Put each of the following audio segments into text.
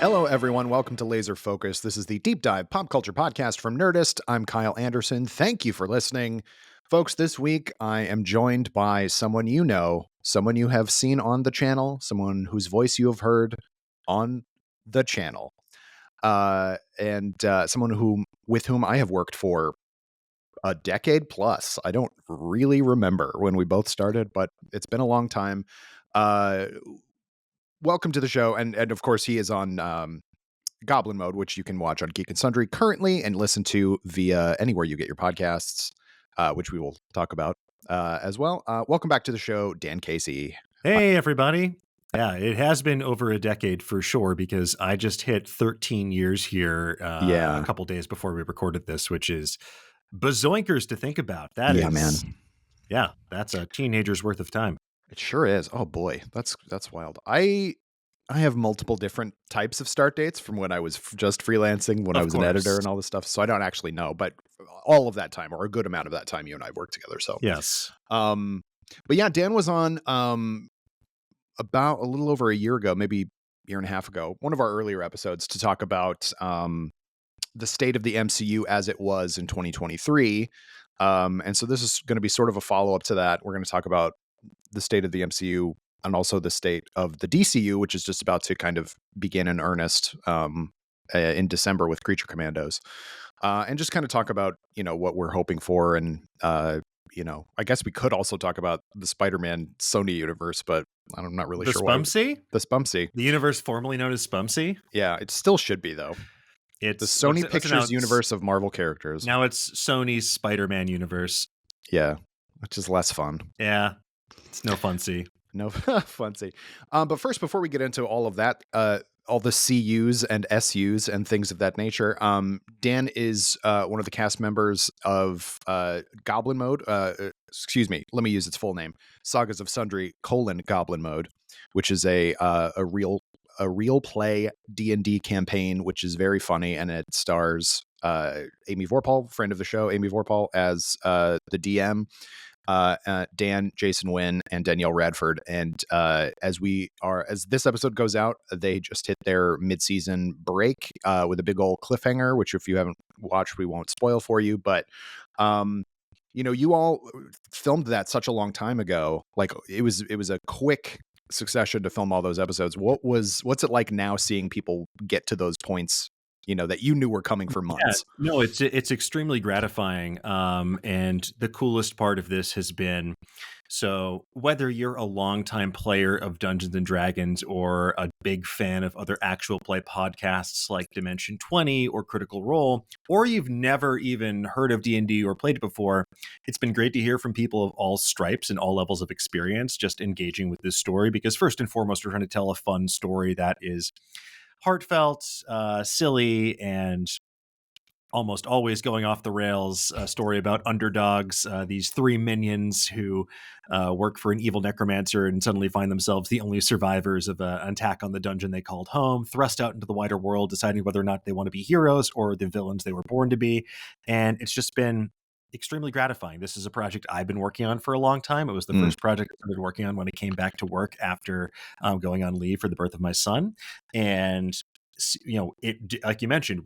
Hello, everyone. Welcome to Laser Focus. This is the deep dive pop culture podcast from Nerdist. I'm Kyle Anderson. Thank you for listening. Folks, this week I am joined by someone you know, someone you have seen on the channel, someone whose voice you have heard on the channel, and someone with whom I have worked for a decade plus. I don't really remember when we both started, but it's been a long time. Welcome to the show, and of course he is on Goblin Mode, which you can watch on Geek and Sundry currently and listen to via anywhere you get your podcasts, which we will talk about as well. Welcome back to the show, Dan Casey. Hey, everybody. Yeah, it has been over a decade for sure, because I just hit 13 years here a couple days before we recorded this, which is bazoinkers to think about. That is, man. Yeah, that's a teenager's worth of time. It sure is. Oh boy, that's wild. I have multiple different types of start dates from when I was just freelancing, when I was an editor and all this stuff. So I don't actually know, but all of that time, or a good amount of that time, you and I worked together. So yes. But yeah, Dan was on about a little over a year ago, maybe a year and a half ago, one of our earlier episodes to talk about the state of the MCU as it was in 2023. And so this is going to be sort of a follow-up to that. We're going to talk about the state of the MCU and also the state of the DCU, which is just about to kind of begin in earnest in December with Creature Commandos, and just kind of talk about, what we're hoping for. And, I guess we could also talk about the Spider-Man Sony universe, but I'm not really sure. The Spumsy. The universe formerly known as Spumsy? Yeah, it still should be, though. It's the Sony Pictures universe of Marvel characters. Now it's Sony's Spider-Man universe. Yeah, which is less fun. Yeah, it's no funsy. No funsy. But first, before we get into all of that, all the CUs and SUs and things of that nature, Dan is one of the cast members of Goblin Mode. Excuse me, let me use its full name: Sagas of Sundry: Goblin Mode, which is a real play D&D campaign, which is very funny, and it stars Amy Vorpahl, friend of the show, Amy Vorpahl, as the DM. Dan, Jason Wynn, and Danielle Radford. And as this episode goes out, they just hit their mid-season break with a big old cliffhanger, which if you haven't watched, we won't spoil for you. But you all filmed that such a long time ago. Like it was a quick succession to film all those episodes. What's it like now seeing people get to those points, that you knew were coming for months? Yeah, no, it's extremely gratifying. And the coolest part of this has been, so whether you're a longtime player of Dungeons and Dragons or a big fan of other actual play podcasts like Dimension 20 or Critical Role, or you've never even heard of D&D or played it before, it's been great to hear from people of all stripes and all levels of experience just engaging with this story, because first and foremost, we're trying to tell a fun story that is heartfelt, silly, and almost always going off the rails. A story about underdogs, these three minions who work for an evil necromancer and suddenly find themselves the only survivors of an attack on the dungeon they called home, thrust out into the wider world, deciding whether or not they want to be heroes or the villains they were born to be. And it's just been extremely gratifying. This is a project I've been working on for a long time. It was the first project I started working on when I came back to work after going on leave for the birth of my son. And it, like you mentioned,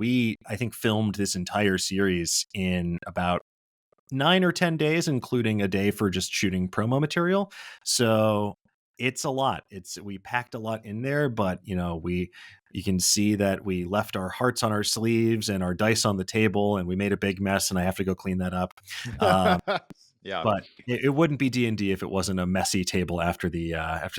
I think filmed this entire series in about 9 or 10 days, including a day for just shooting promo material. So it's a lot. We packed a lot in there, but you can see that we left our hearts on our sleeves and our dice on the table, and we made a big mess, and I have to go clean that up. Yeah, but it wouldn't be D&D if it wasn't a messy table after the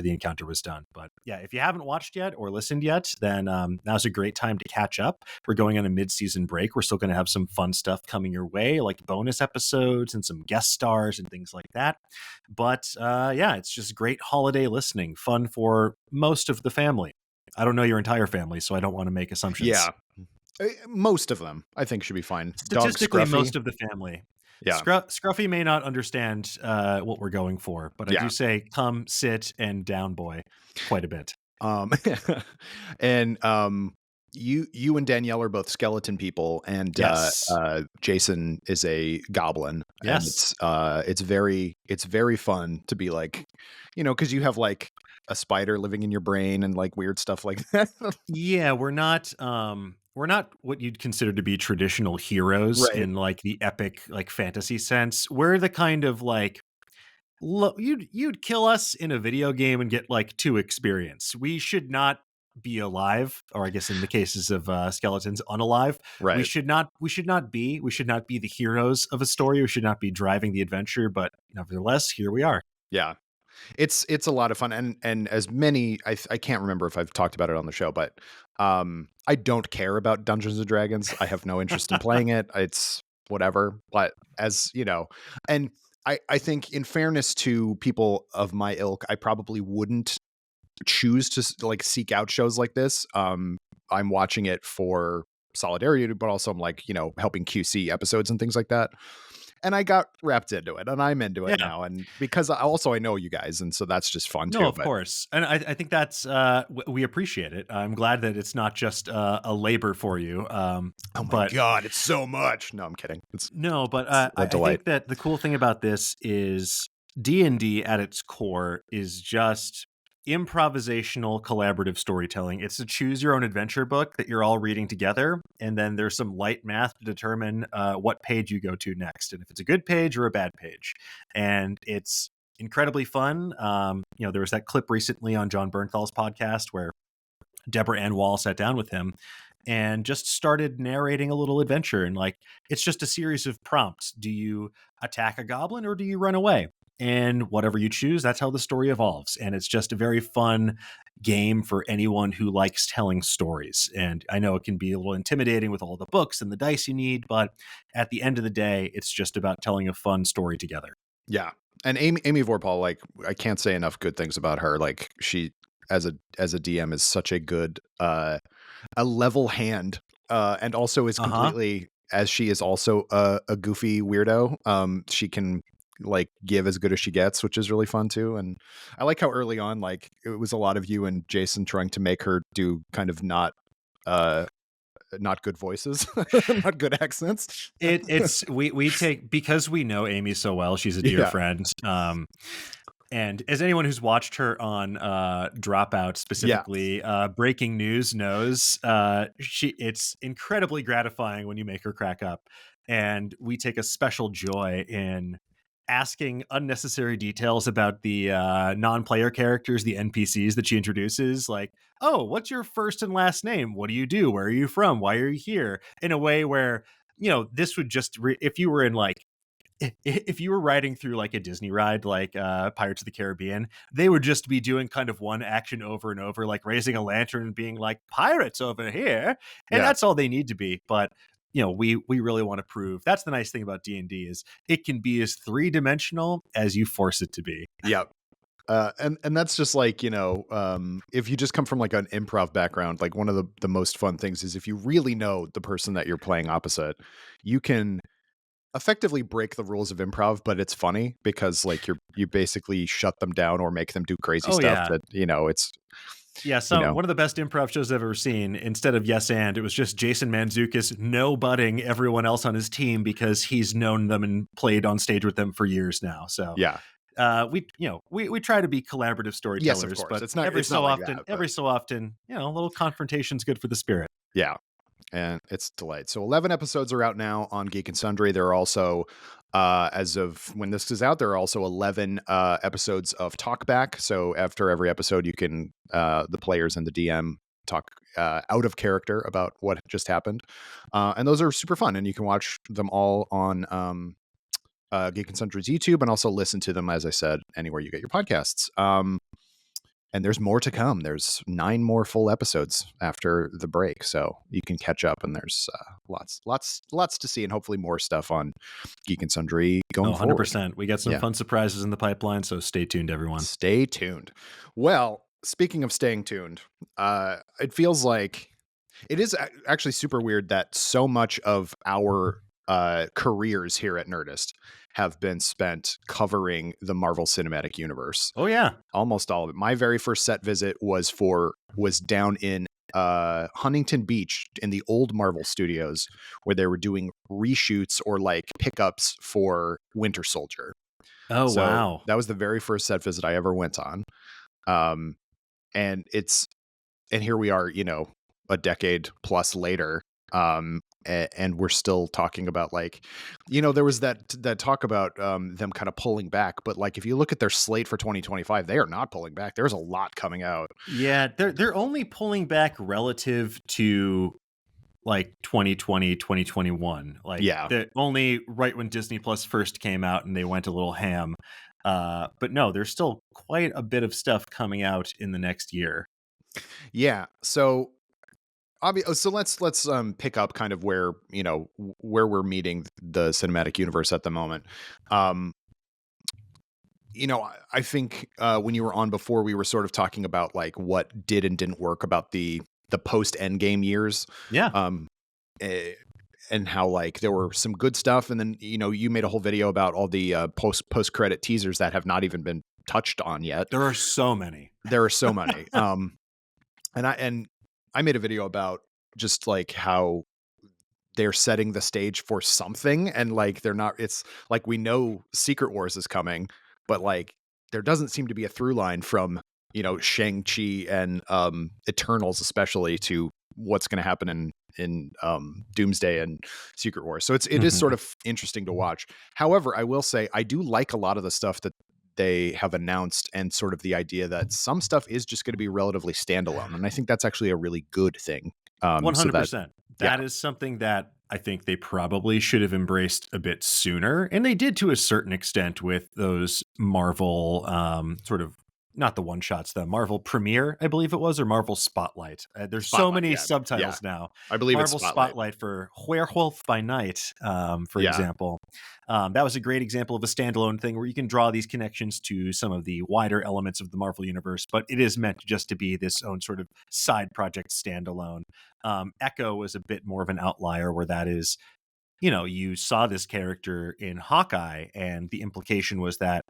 encounter was done. But yeah, if you haven't watched yet or listened yet, then now's a great time to catch up. We're going on a mid-season break. We're still going to have some fun stuff coming your way, like bonus episodes and some guest stars and things like that. But yeah, it's just great holiday listening, fun for most of the family. I don't know your entire family, so I don't want to make assumptions. Yeah, most of them, I think, should be fine. Statistically, most of the family. Yeah, Scruffy may not understand what we're going for, but I do say come, sit, and down, boy, quite a bit. And you and Danielle are both skeleton people, and yes. Jason is a goblin. Yes, and it's very fun to be like, because you have like a spider living in your brain and like weird stuff like that. Yeah, we're not what you'd consider to be traditional heroes Right. in like the epic like fantasy sense. We're the kind of like you'd kill us in a video game and get like 2 experience. We should not be alive, or I guess in the cases of skeletons, unalive. Right. We should not be the heroes of a story. We should not be driving the adventure. But nevertheless, here we are. Yeah. It's a lot of fun, and as many I can't remember if I've talked about it on the show, but I don't care about Dungeons and Dragons. I have no interest in playing it. It's whatever. But as you know, and I think in fairness to people of my ilk, I probably wouldn't choose to like seek out shows like this. I'm watching it for solidarity, but also I'm like, helping QC episodes and things like that. And I got wrapped into it, and I'm into it Yeah. now. And because I know you guys, and so that's just fun No, too. of But course, and I think that's we appreciate it. I'm glad that it's not just a labor for you. oh my But god, it's so much. No, I'm kidding. no, but It's a I delight. think that the cool thing about this is D&D at its core is just improvisational collaborative storytelling. It's a choose your own adventure book that you're all reading together, and then there's some light math to determine what page you go to next, and if it's a good page or a bad page. And it's incredibly fun. There was that clip recently on John Bernthal's podcast where Deborah Ann Wall sat down with him and just started narrating a little adventure. And like, it's just a series of prompts. Do you attack a goblin or do you run away? And whatever you choose, that's how the story evolves. And it's just a very fun game for anyone who likes telling stories. And I know it can be a little intimidating with all the books and the dice you need, but at the end of the day, it's just about telling a fun story together. Yeah, and Amy Vorpahl, like I can't say enough good things about her. Like she, as a DM, is such a good, a level hand, and also is Uh huh. completely, as she is also a goofy weirdo. She can like give as good as she gets, which is really fun too. And I like how early on, like it was a lot of you and Jason trying to make her do kind of uh not good voices, not good accents. It's we take, because we know Amy so well. She's a dear Yeah, friend. And as anyone who's watched her on Dropout, yeah, specifically Breaking News, knows, it's incredibly gratifying when you make her crack up. And we take a special joy in asking unnecessary details about the non-player characters, the NPCs that she introduces. Like, oh, what's your first and last name? What do you do? Where are you from? Why are you here? In a way where, this would just if you were in like if you were riding through like a Disney ride, like Pirates of the Caribbean, they would just be doing kind of one action over and over, like raising a lantern and being like, pirates over here. And yeah, that's all they need to be. But we really want to prove, that's the nice thing about D&D, is it can be as three-dimensional as you force it to be. yeah. And that's just like, if you just come from like an improv background, like one of the most fun things is if you really know the person that you're playing opposite, you can effectively break the rules of improv, but it's funny because like you basically shut them down or make them do crazy Oh stuff yeah. that, it's, Yeah, you so know, one of the best improv shows I've ever seen, instead of Yes and, it was just Jason Mantzoukas no-butting everyone else on his team because he's known them and played on stage with them for years now. So yeah. we try to be collaborative Yes, of storytellers, course. but It's not like that, but every so often, a little confrontation's good for the spirit. yeah. And it's a delight. So 11 episodes are out now on Geek and Sundry. There are also, as of when this is out, there are also 11 episodes of Talkback. So after every episode, you can, the players and the DM talk out of character about what just happened. And those are super fun. And you can watch them all on Geek and Sundry's YouTube, and also listen to them, as I said, anywhere you get your podcasts. And there's more to come. There's 9 more full episodes after the break, so you can catch up. And there's lots to see, and hopefully more stuff on Geek and Sundry Oh, going forward. 100%. We got some Yeah, fun surprises in the pipeline, so stay tuned, everyone. stay tuned. Well, speaking of staying tuned, it feels like it is actually super weird that so much of our careers here at Nerdist have been spent covering the Marvel Cinematic Universe. Oh yeah. Almost all of it. My very first set visit was down in Huntington Beach in the old Marvel Studios, where they were doing reshoots or like pickups for Winter Soldier. Oh So wow. that was the very first set visit I ever went on. and here we are, a decade plus later, and we're still talking about, like, there was that talk about them kind of pulling back, but like if you look at their slate for 2025, they are not pulling back. There's a lot coming out. Yeah, they're only pulling back relative to like 2020, 2021. Like Yeah. the only right when Disney Plus first came out and they went a little ham. But no, there's still quite a bit of stuff coming out in the next year. Yeah. So so let's pick up kind of where, where we're meeting the cinematic universe at the moment. Um I think when you were on before, we were sort of talking about like what did and didn't work about the post Endgame years, Yeah. um, eh, and how like there were some good stuff, and then you made a whole video about all the post credit teasers that have not even been touched on yet. There are so many. There are so many, and I made a video about just like how they're setting the stage for something, and like they're not, it's like we know Secret Wars is coming, but like there doesn't seem to be a through line from Shang-Chi and Eternals especially to what's going to happen in Doomsday and Secret Wars. So it is Mhm. sort of interesting to watch. However, I will say I do like a lot of the stuff that they have announced, and sort of the idea that some stuff is just going to be relatively standalone, and I think that's actually a really good thing. So that 100%. yeah. That is something that I think they probably should have embraced a bit sooner. And they did to a certain extent with those Marvel sort of not the one shots, the Marvel Premiere, I believe it was, or Marvel Spotlight. There's so Spotlight, many yeah. Yeah. subtitles now. I believe it's Marvel Spotlight. Spotlight for Werewolf by Night, for Yeah. example. That was a great example of a standalone thing where you can draw these connections to some of the wider elements of the Marvel universe, but it is meant just to be this own sort of side project standalone. Echo was a bit more of an outlier where that is, you saw this character in Hawkeye, and the implication was that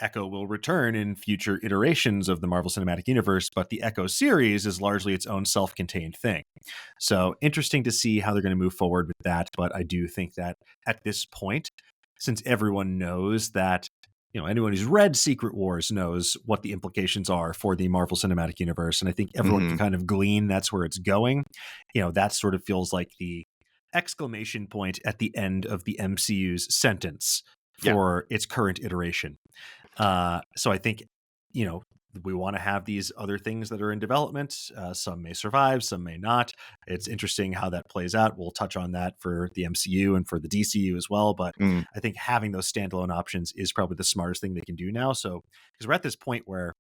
Echo will return in future iterations of the Marvel Cinematic Universe, but the Echo series is largely its own self-contained thing. So interesting to see how they're going to move forward with that. But I do think that at this point, since everyone knows that, anyone who's read Secret Wars knows what the implications are for the Marvel Cinematic Universe. And I think everyone can Mhm. kind of glean that's where it's going. That sort of feels like the exclamation point at the end of the MCU's sentence Yeah. for its current iteration. So I think, you know, we want to have these other things that are in development. Some may survive, some may not. It's interesting how that plays out. We'll touch on that for the MCU and for the DCU as well. But Mm. I think having those standalone options is probably the smartest thing they can do now. So, because we're at this point where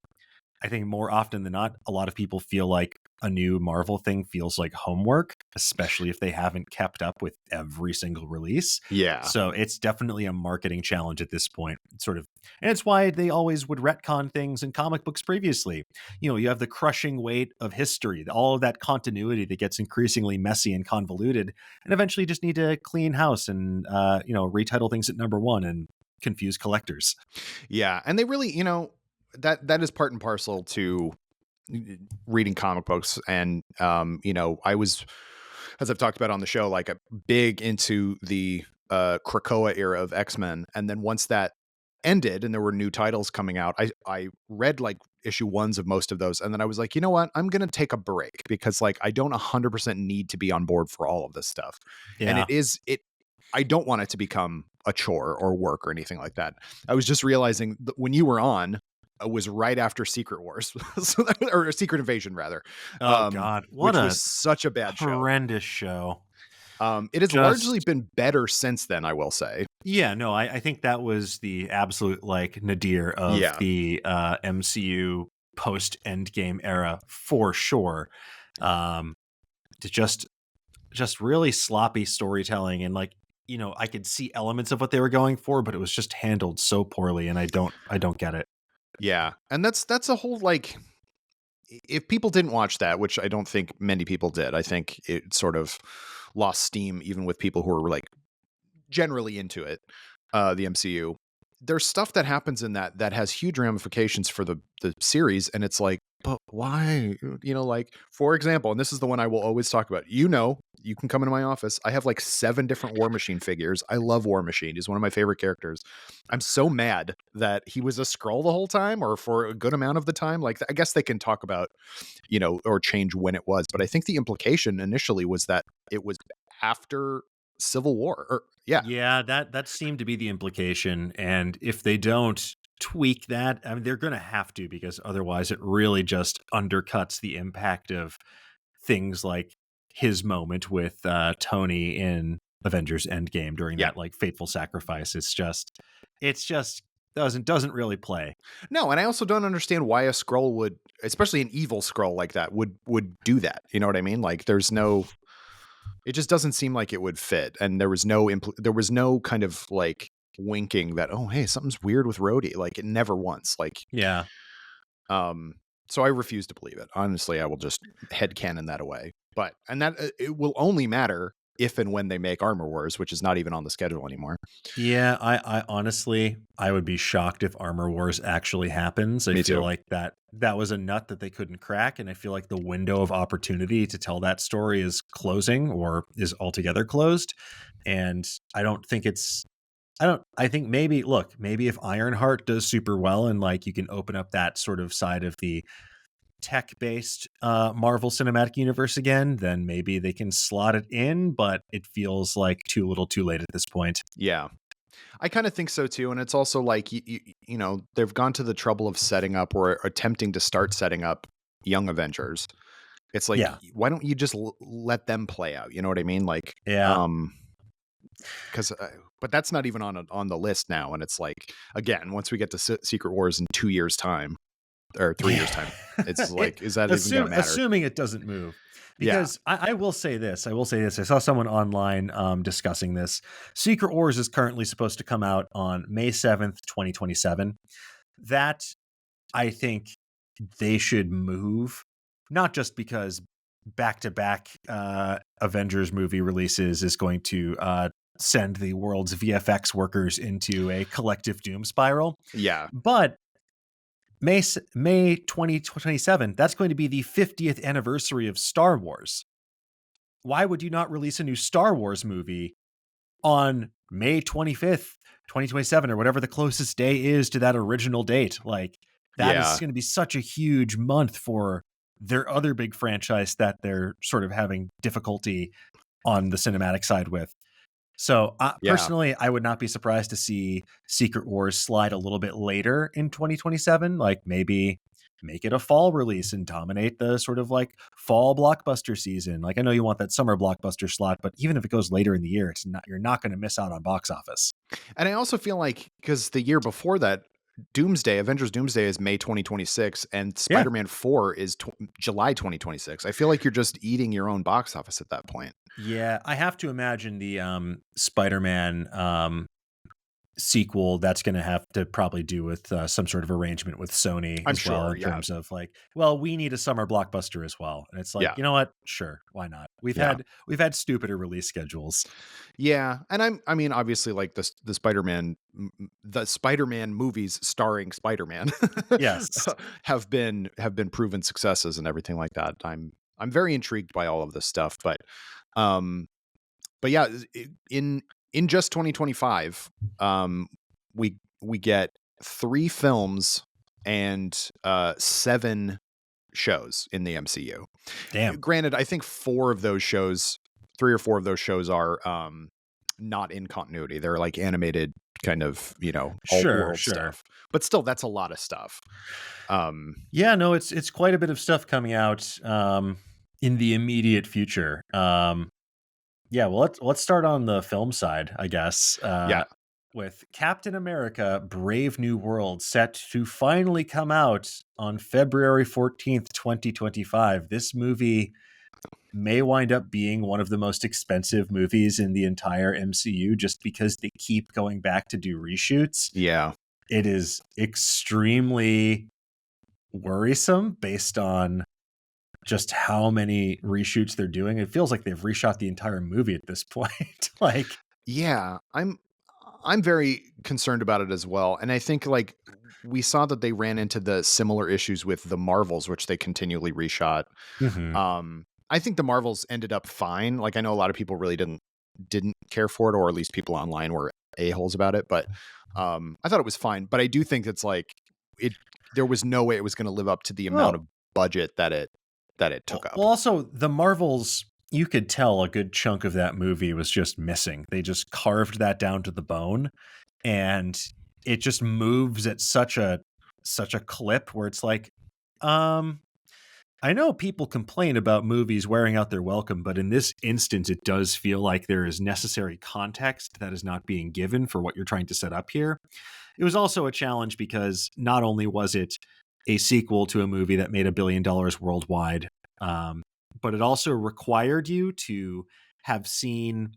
I think more often than not, a lot of people feel like a new Marvel thing feels like homework, especially if they haven't kept up with every single release. Yeah. So it's definitely a marketing challenge at this point. It's sort of, and it's why they always would retcon things in comic books previously. You have the crushing weight of history, all of that continuity that gets increasingly messy and convoluted, and eventually just need to clean house and, retitle things at number one and confuse collectors. Yeah. And they really, that is part and parcel to reading comic books. And I was, as I've talked about on the show, like a big into the Krakoa era of X-Men. And then once that ended and there were new titles coming out, I read like issue ones of most of those, and then I was like, you know what, I'm gonna take a break, because like I don't 100% need to be on board for all of this stuff. And Yeah. I don't want it to become a chore or work or anything like that. I was just realizing that when you were on, was right after Secret Wars, or Secret Invasion rather, Oh God, what which was a such a bad show. horrendous show. It has largely Just been better since then, I will say. yeah, no, I think that was the absolute like nadir of Yeah. the MCU post Endgame era for sure. Um, to just really sloppy storytelling, and like I could see elements of what they were going for, but it was just handled so poorly, and I don't get it. Yeah. And that's a whole like, if people didn't watch that, which I don't think many people did, I think it sort of lost steam even with people who are like generally into it, the MCU. There's stuff that happens in that has huge ramifications for the series, and it's like, but why? Like, for example, and this is the one I will always talk about. You can come into my office. I have like 7 different War Machine figures. I love War Machine. He's one of my favorite characters. I'm so mad that he was a Skrull the whole time, or for a good amount of the time. Like, I guess they can talk about, or change when it was. But I think the implication initially was that it was after Civil War. Or yeah, Yeah, that seemed to be the implication, and if they don't tweak that, I mean, they're going to have to because otherwise it really just undercuts the impact of things like his moment with Tony in Avengers Endgame during yeah. that like fateful sacrifice. It's just doesn't really play. No, and I also don't understand why a Skrull would, especially an evil Skrull like that, would do that. You know what I mean? Like, it just doesn't seem like it would fit, and there was no kind of like winking that, oh hey, something's weird with Rhodey. Like, it never once. Like, Yeah. um, so I refuse to believe it. Honestly, I will just headcanon that away. But and that it will only matter if and when they make Armor Wars, which is not even on the schedule anymore. Yeah, I honestly, I would be shocked if Armor Wars actually happens. I Me feel too. like that was a nut that they couldn't crack, and I feel like the window of opportunity to tell that story is closing or is altogether closed. And I think maybe if Ironheart does super well and like you can open up that sort of side of the tech-based Marvel Cinematic Universe again, then maybe they can slot it in, but it feels like too little too late at this point. Yeah. I kind of think so too, and it's also like they've gone to the trouble of setting up or attempting to start setting up Young Avengers. It's like, Yeah. why don't you just let them play out? You know what I mean? Like, Yeah. because but that's not even on the list now, and it's like, again, once we get to Secret Wars in 2 years time or 3 years time, it's like, is that even going to matter? Assuming it doesn't move. Yeah, Because I will say this. I will say this. I saw someone online discussing this. Secret Wars is currently supposed to come out on May 7th, 2027. That I think they should move, not just because back-to-back Avengers movie releases is going to send the world's VFX workers into a collective doom spiral, yeah, but May 2027, that's going to be the 50th anniversary of Star Wars. Why would you not release a new Star Wars movie on May 25th, 2027, or whatever the closest day is to that original date? Like, that is yeah, going to be such a huge month for their other big franchise that they're sort of having difficulty on the cinematic side with. So yeah. personally, I would not be surprised to see Secret Wars slide a little bit later in 2027. Like maybe make it a fall release and dominate the sort of like fall blockbuster season. Like I know you want that summer blockbuster slot, but even if it goes later in the year, you're not going to miss out on box office. And I also feel like, because the year before that, Avengers Doomsday is May 2026, and Yeah. Spider-Man 4 is July 2026. I feel like you're just eating your own box office at that point. Yeah, I have to imagine the Spider-Man sequel that's going to have to probably do with some sort of arrangement with Sony I'm as well sure, in yeah. terms of like, well, we need a summer blockbuster as well. And it's like, Yeah. you know what? Sure, why not? Yeah. We've had stupider release schedules. Yeah, and I mean, obviously, like the Spider-Man movies starring Spider-Man Yes. have been proven successes and everything like that. I'm very intrigued by all of this stuff, um, but yeah, in just 2025, we get 3 films and 7 shows in the MCU. Damn. Granted, I think 3 or 4 of those shows are not in continuity. They're like animated kind of, alt world Sure. stuff. But still, that's a lot of stuff. Yeah, no, it's quite a bit of stuff coming out in the immediate future. Yeah, well, let's start on the film side, I guess. Yeah. With Captain America: Brave New World set to finally come out on February 14th, 2025. This movie may wind up being one of the most expensive movies in the entire MCU just because they keep going back to do reshoots. Yeah. It is extremely worrisome based on just how many reshoots they're doing. It feels like they've reshot the entire movie at this point. Like, Yeah. I'm very concerned about it as well, and I think, like, we saw that they ran into the similar issues with the Marvels, which they continually reshot. Hmm. I think the Marvels ended up fine. Like, I know a lot of people really didn't care for it, or at least people online were a-holes about it, but, I thought it was fine, but I do think it's like, it there was no way it was gonna live up to the amount of Oh, budget that it took up. well, also the Marvels. You could tell a good chunk of that movie was just missing. They just carved that down to the bone, and it just moves at such a clip where it's like, um, I know people complain about movies wearing out their welcome, but in this instance, it does feel like there is necessary context that is not being given for what you're trying to set up here. It was also a challenge because not only was it a sequel to a movie that made $1 billion worldwide, um, but it also required you to have seen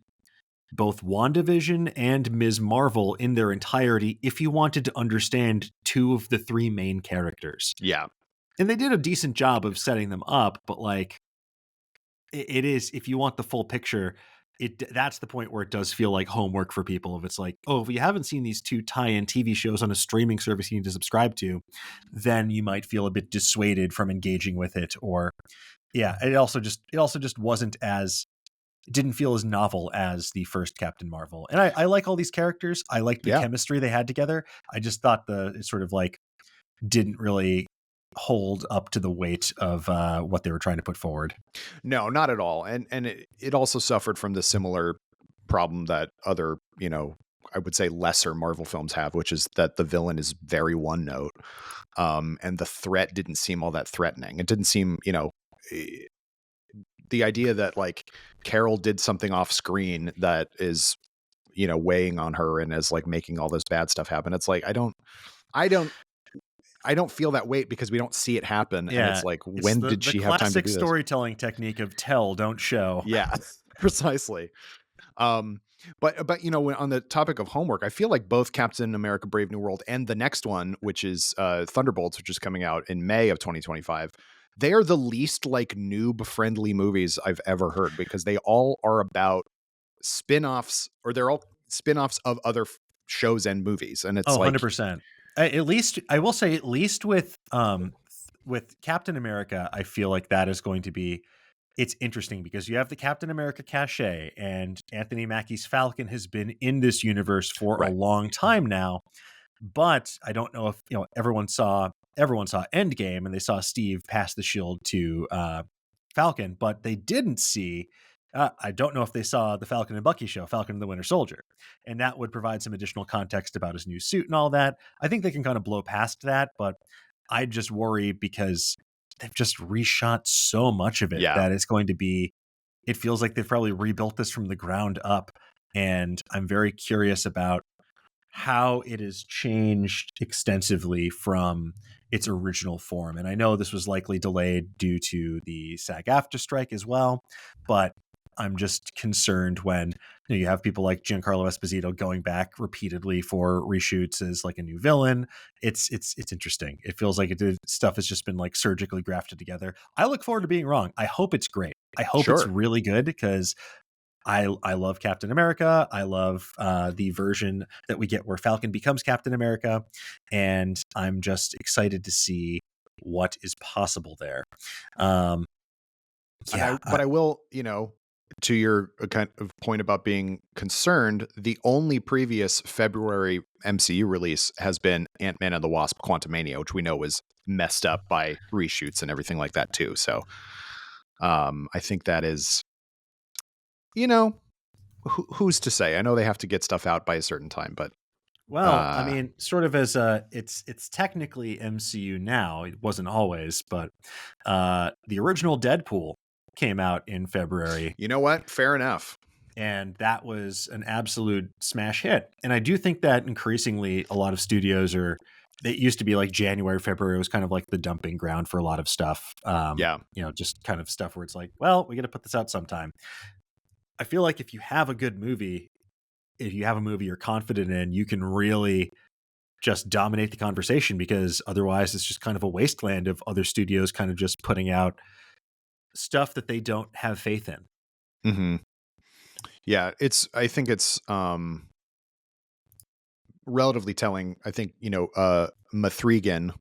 both WandaVision and Ms. Marvel in their entirety if you wanted to understand two of the three main characters. Yeah. And they did a decent job of setting them up, but like it is, if you want the full picture, that's the point where it does feel like homework for people. If it's like, oh, if you haven't seen these two tie-in TV shows on a streaming service you need to subscribe to, then you might feel a bit dissuaded from engaging with it. Or yeah, it also just wasn't as, it didn't feel as novel as the first Captain Marvel. And I like all these characters. I liked the Yeah. chemistry they had together. I just thought it sort of like didn't really hold up to the weight of what they were trying to put forward. No, not at all. And it also suffered from the similar problem that other, I would say lesser Marvel films have, which is that the villain is very one note. And the threat didn't seem all that threatening. It didn't seem, eh, the idea that like Carol did something off screen that is, weighing on her and is like making all this bad stuff happen. It's like, I don't I don't feel that weight because we don't see it happen. And it's Yeah, like, it's when the did the she have time to classic do this? storytelling technique of tell, don't show. Yeah, precisely. Um, but when on the topic of homework, I feel like both Captain America: Brave New World and the next one, which is Thunderbolts, which is coming out in May of 2025, they are the least like noob friendly movies I've ever heard because they all are about spin-offs, or they're all spin-offs of other shows and movies, and Oh, it's like, 100%. At least I will say, at least with Captain America, I feel like that is going to be, it's interesting because you have the Captain America cachet, and Anthony Mackie's Falcon has been in this universe for a right, long time now. But I don't know if everyone saw Endgame and they saw Steve pass the shield to Falcon, but they didn't see. I don't know if they saw the Falcon and Bucky show, Falcon and the Winter Soldier, and that would provide some additional context about his new suit and all that. I think they can kind of blow past that, but I just worry because they've just reshot so much of it yeah, that it's going to be. It feels like they've probably rebuilt this from the ground up, and I'm very curious about how it has changed extensively from its original form. And I know this was likely delayed due to the SAG-AFTRA strike as well, but I'm just concerned when you have people like Giancarlo Esposito going back repeatedly for reshoots as like a new villain. It's interesting. It feels like stuff has just been like surgically grafted together. I look forward to being wrong. I hope it's great. I hope it's sure. really good because I love Captain America. I love the version that we get where Falcon becomes Captain America, and I'm just excited to see what is possible there. Um, And yeah, but I will, to your kind of point about being concerned, the only previous February MCU release has been Ant-Man and the Wasp: Quantumania, which we know was messed up by reshoots and everything like that too. So, I think that is, you know, who's to say? I know they have to get stuff out by a certain time, but well, I uh, mean, sort of as it's technically MCU now. It wasn't always, but the original Deadpool came out in February, you know what? Fair enough. and that was an absolute smash hit. And I do think that increasingly a lot of studios are, it used to be like January, February was kind of like the dumping ground for a lot of stuff. Yeah, Just kind of stuff where it's like, well, we got to put this out sometime. I feel like if you have a good movie, if you have a movie you're confident in, you can really just dominate the conversation, because otherwise it's just kind of a wasteland of other studios kind of just putting out stuff that they don't have faith in. hmm yeah. I think it's relatively telling. I think, Mithrigan,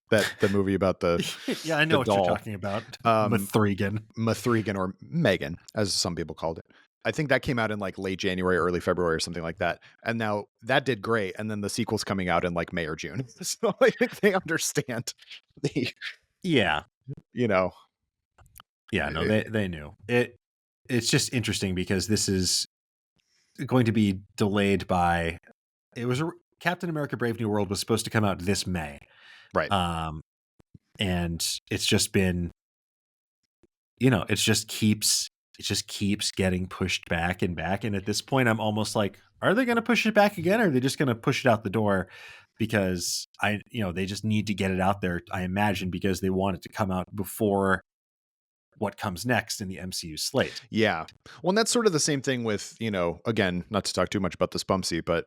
that the movie about the Yeah, I know what you're doll, talking about. um, Mithrigan. Mithrigan, or Megan, as some people called it. I think that came out in like late January, early February, or something like that. And now that did great. And then the sequel's coming out in like May or June. So I think they understand the, Yeah. you know, Yeah, no, they knew. It's just interesting because this is going to be delayed by Captain America Brave New World was supposed to come out this May. right. And it's just been, it just keeps getting pushed back and back. And at this point, I'm almost like, are they going to push it back again? Or are they just going to push it out the door? Because they just need to get it out there, I imagine, because they want it to come out before what comes next in the MCU slate. Yeah. Well, and that's sort of the same thing with, again, not to talk too much about this Bumpsy, but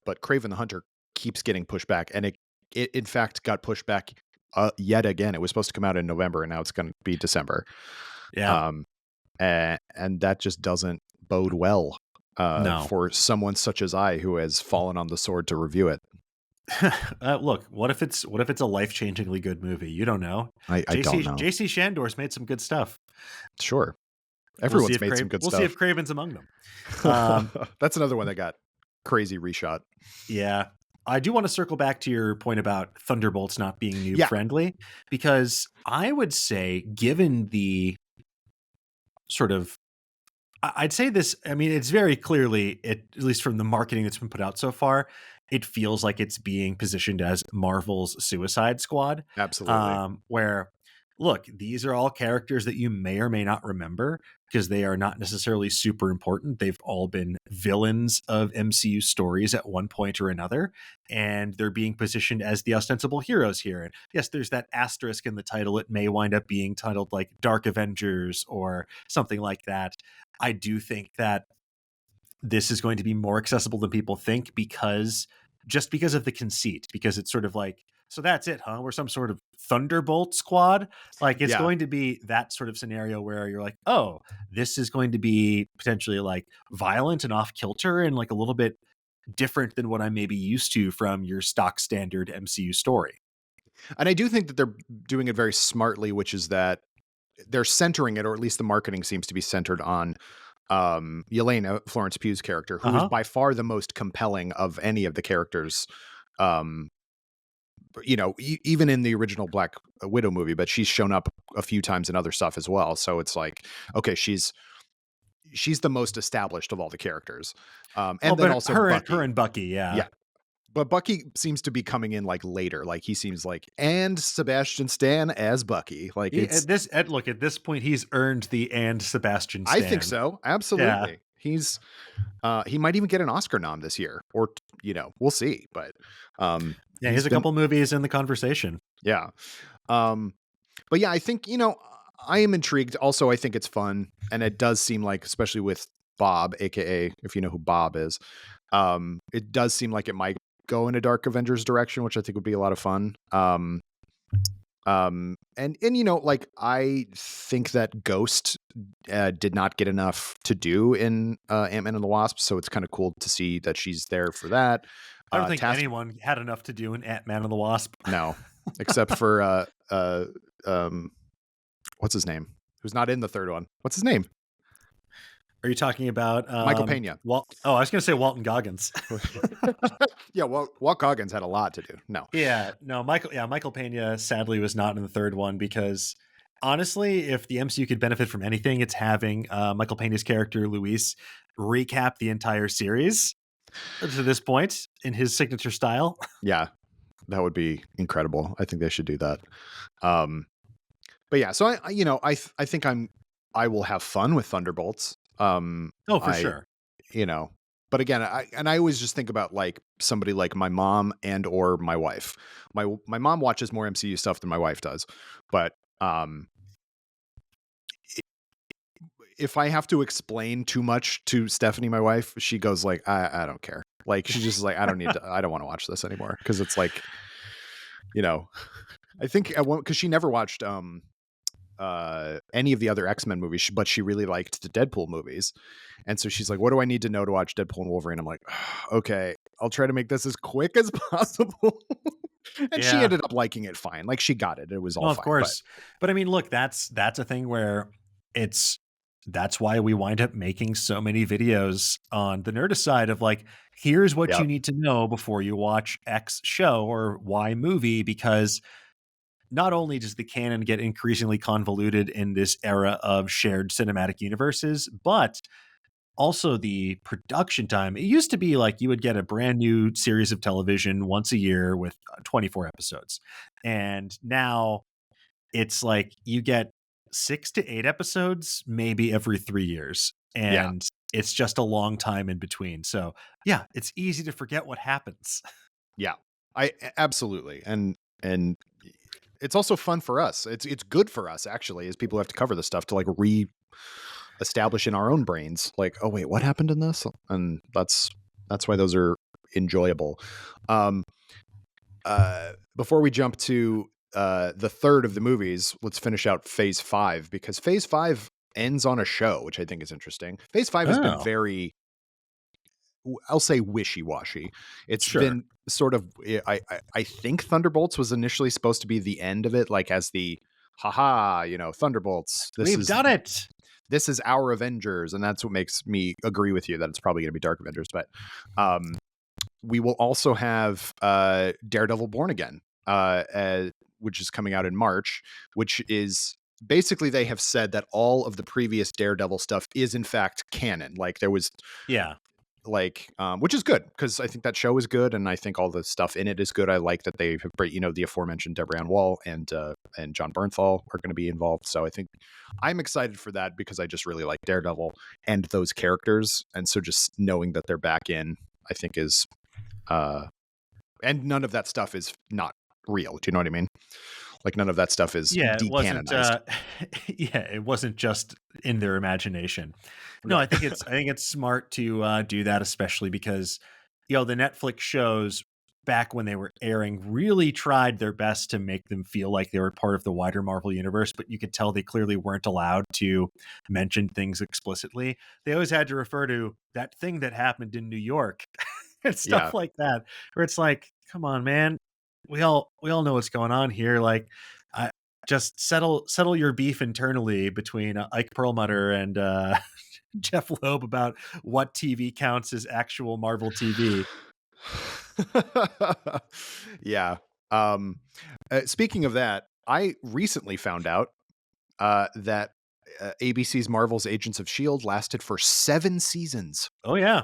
but Kraven the Hunter keeps getting pushed back. And it in fact got pushed back yet again. It was supposed to come out in November, and now it's going to be December. Yeah. And that just doesn't bode well No. for someone such as I, who has fallen on the sword to review it. Look, what if it's a life-changingly good movie? You don't know. I don't know. JC Shandor's made some good stuff. Sure. Everyone's made some good stuff. We'll see if Kraven's among them. That's another one that got crazy reshot. Yeah. I do want to circle back to your point about Thunderbolts not being noob friendly, because I would say, given the sort of, I'd say this, I mean, it's very clearly, at least from the marketing that's been put out so far, it feels like it's being positioned as Marvel's Suicide Squad. Absolutely. Where, look, these are all characters that you may or may not remember because they are not necessarily super important. They've all been villains of MCU stories at one point or another, and they're being positioned as the ostensible heroes here. And yes, there's that asterisk in the title. It may wind up being titled like Dark Avengers or something like that. I do think that this is going to be more accessible than people think because of the conceit, because it's sort of like, so that's it, huh? We're some sort of Thunderbolt squad. Like it's going to be that sort of scenario where you're like, oh, this is going to be potentially like violent and off kilter and like a little bit different than what I'm maybe used to from your stock standard MCU story. And I do think that they're doing it very smartly, which is that they're centering it, or at least the marketing seems to be centered on Yelena, Florence Pugh's character, who is by far the most compelling of any of the characters, even in the original Black Widow movie, but she's shown up a few times in other stuff as well. So it's like, okay, she's the most established of all the characters. And then also her Bucky. and Bucky. Yeah. But Bucky seems to be coming in like later. Like he seems like, and Sebastian Stan as Bucky. Like at this point, he's earned the and Sebastian Stan. I think so. Absolutely. Yeah. He's he might even get an Oscar nom this year, or we'll see. But he's a couple movies in the conversation. Yeah. But yeah, I think I am intrigued. Also, I think it's fun, and it does seem like, especially with Bob, aka if you know who Bob is, it does seem like it might go in a Dark Avengers direction, which I think would be a lot of fun. And like I think that Ghost did not get enough to do in Ant-Man and the Wasp, so it's kind of cool to see that she's there for that. I don't think anyone had enough to do in Ant-Man and the Wasp. No, except for what's his name? Who's not in the third one? What's his name? Are you talking about Michael Pena? I was going to say Walton Goggins. Yeah, Walt Goggins had a lot to do. Michael Pena sadly was not in the third one because honestly, if the MCU could benefit from anything, it's having Michael Pena's character Luis recap the entire series to this point in his signature style. Yeah, that would be incredible. I think they should do that. But yeah, so I think I will have fun with Thunderbolts. For sure. But again, I always just think about like somebody like my mom and or my wife. My mom watches more MCU stuff than my wife does, but if I have to explain too much to Stephanie, my wife, she goes like, I don't care. Like she's just like, I don't want to watch this anymore, because it's like, I think because she never watched any of the other X-Men movies, but she really liked the Deadpool movies. And so she's like, what do I need to know to watch Deadpool and Wolverine? I'm like, okay, I'll try to make this as quick as possible. And she Yeah. ended up liking it fine. Like she got it. It was No, all of fine. But course. But I mean, look, that's a thing where it's that's why we wind up making so many videos on the Nerdist side of like, here's what yeah, you need to know before you watch X show or Y movie, because not only does the canon get increasingly convoluted in this era of shared cinematic universes, but also the production time. It used to be like you would get a brand new series of television once a year with 24 episodes. And now it's like you get 6 to 8 episodes maybe every 3 years. yeah, And it's just a long time in between. So yeah, it's easy to forget what happens. yeah. Absolutely. And it's also fun for us. It's good for us actually, as people who have to cover this stuff to like establish in our own brains like, oh wait, what happened in this? And that's why those are enjoyable. um Before we jump to the third of the movies, let's finish out phase 5, because phase 5 ends on a show, which I think is interesting. Phase 5 has been Oh, very, I'll say, wishy-washy. It's sure. been sort of, I think Thunderbolts was initially supposed to be the end of it, like as the haha, Thunderbolts, We've done it. this is our Avengers, and that's what makes me agree with you that it's probably going to be Dark Avengers. But um, we will also have Daredevil Born Again, which is coming out in March, which is basically, they have said that all of the previous Daredevil stuff is in fact canon. Like there was Yeah. which is good, because I think that show is good, and I think all the stuff in it is good. I like that they have, the aforementioned Deborah Ann Wall and John Bernthal are going to be involved. So I think I'm excited for that, because I just really like Daredevil and those characters, and so just knowing that they're back in, I think is and none of that stuff is not real. Do you know what I mean? Like none of that stuff is Yeah, it wasn't decanonized. yeah, it wasn't just in their imagination. No, Right. I think it's smart to do that, especially because the Netflix shows back when they were airing really tried their best to make them feel like they were part of the wider Marvel universe, but you could tell they clearly weren't allowed to mention things explicitly. They always had to refer to that thing that happened in New York and Yeah. stuff like that, where it's like, come on, man. We all know what's going on here. Like, I just settle your beef internally between Ike Perlmutter and Jeff Loeb about what TV counts as actual Marvel TV. Yeah. Um, Speaking of that, I recently found out that ABC's Marvel's Agents of S.H.I.E.L.D. lasted for 7 seasons. Oh yeah,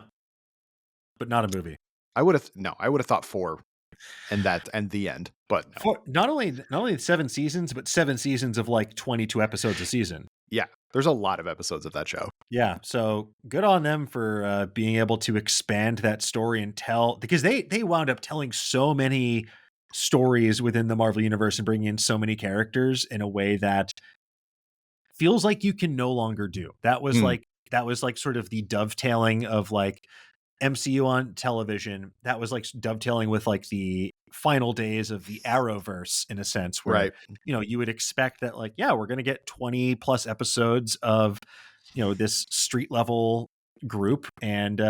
but not a movie. I would have thought 4, and the end, but no. For not only 7 seasons, but 7 seasons of like 22 episodes a season. Yeah, there's a lot of episodes of that show. Yeah, so good on them for being able to expand that story and tell, because they wound up telling so many stories within the Marvel universe and bringing in so many characters in a way that feels like you can no longer do. Mm, That was like sort of the dovetailing of like MCU on television. That was like dovetailing with like the final days of the Arrowverse in a sense, where right. you would expect that like, yeah, we're going to get 20 plus episodes of this street level group, and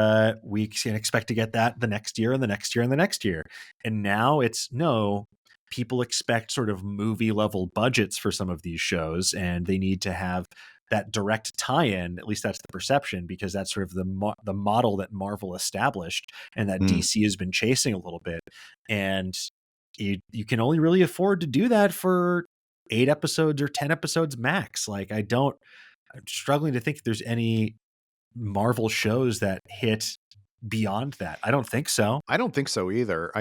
we can expect to get that the next year and the next year and the next year. And now it's no, people expect sort of movie level budgets for some of these shows, and they need to have that direct tie-in. At least that's the perception, because that's sort of the model that Marvel established and that Mm. DC has been chasing a little bit. And you can only really afford to do that for 8 episodes or 10 episodes max. Like I'm struggling to think if there's any Marvel shows that hit beyond that. I don't think so. I don't think so either.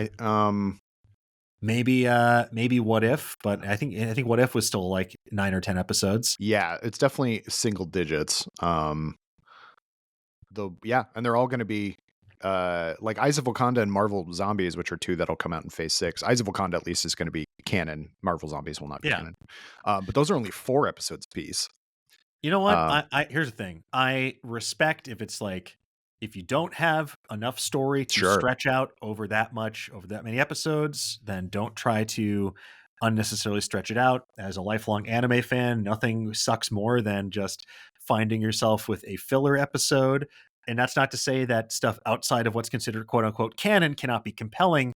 Maybe What If, but I think What If was still like 9 or 10 episodes. Yeah, it's definitely single digits. And they're all going to be like Eyes of Wakanda and Marvel Zombies, which are 2 that'll come out in phase 6. Eyes of Wakanda at least is going to be canon. Marvel Zombies will not be Yeah. canon. But those are only 4 episodes apiece. You know what? Um, I here's the thing. I respect if it's like, if you don't have enough story to sure. stretch out over that many episodes, then don't try to unnecessarily stretch it out. As a lifelong anime fan, nothing sucks more than just finding yourself with a filler episode. And that's not to say that stuff outside of what's considered quote unquote canon cannot be compelling.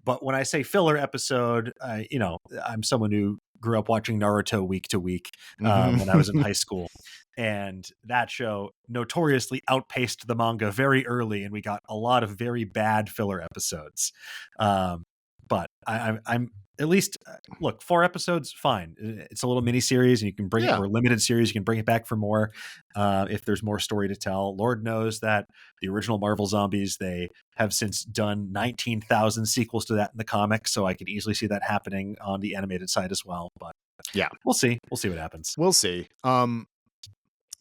But when I say filler episode, I'm someone who grew up watching Naruto week to week when I was in Mhm. high school. And that show notoriously outpaced the manga very early, and we got a lot of very bad filler episodes. But I'm at least look, 4 episodes, fine. It's a little mini series, and you can bring it, Yeah. or limited series, you can bring it back for more if there's more story to tell. Lord knows that the original Marvel Zombies, they have since done 19,000 sequels to that in the comics, so I could easily see that happening on the animated side as well. But Yeah. we'll see. We'll see what happens. We'll see.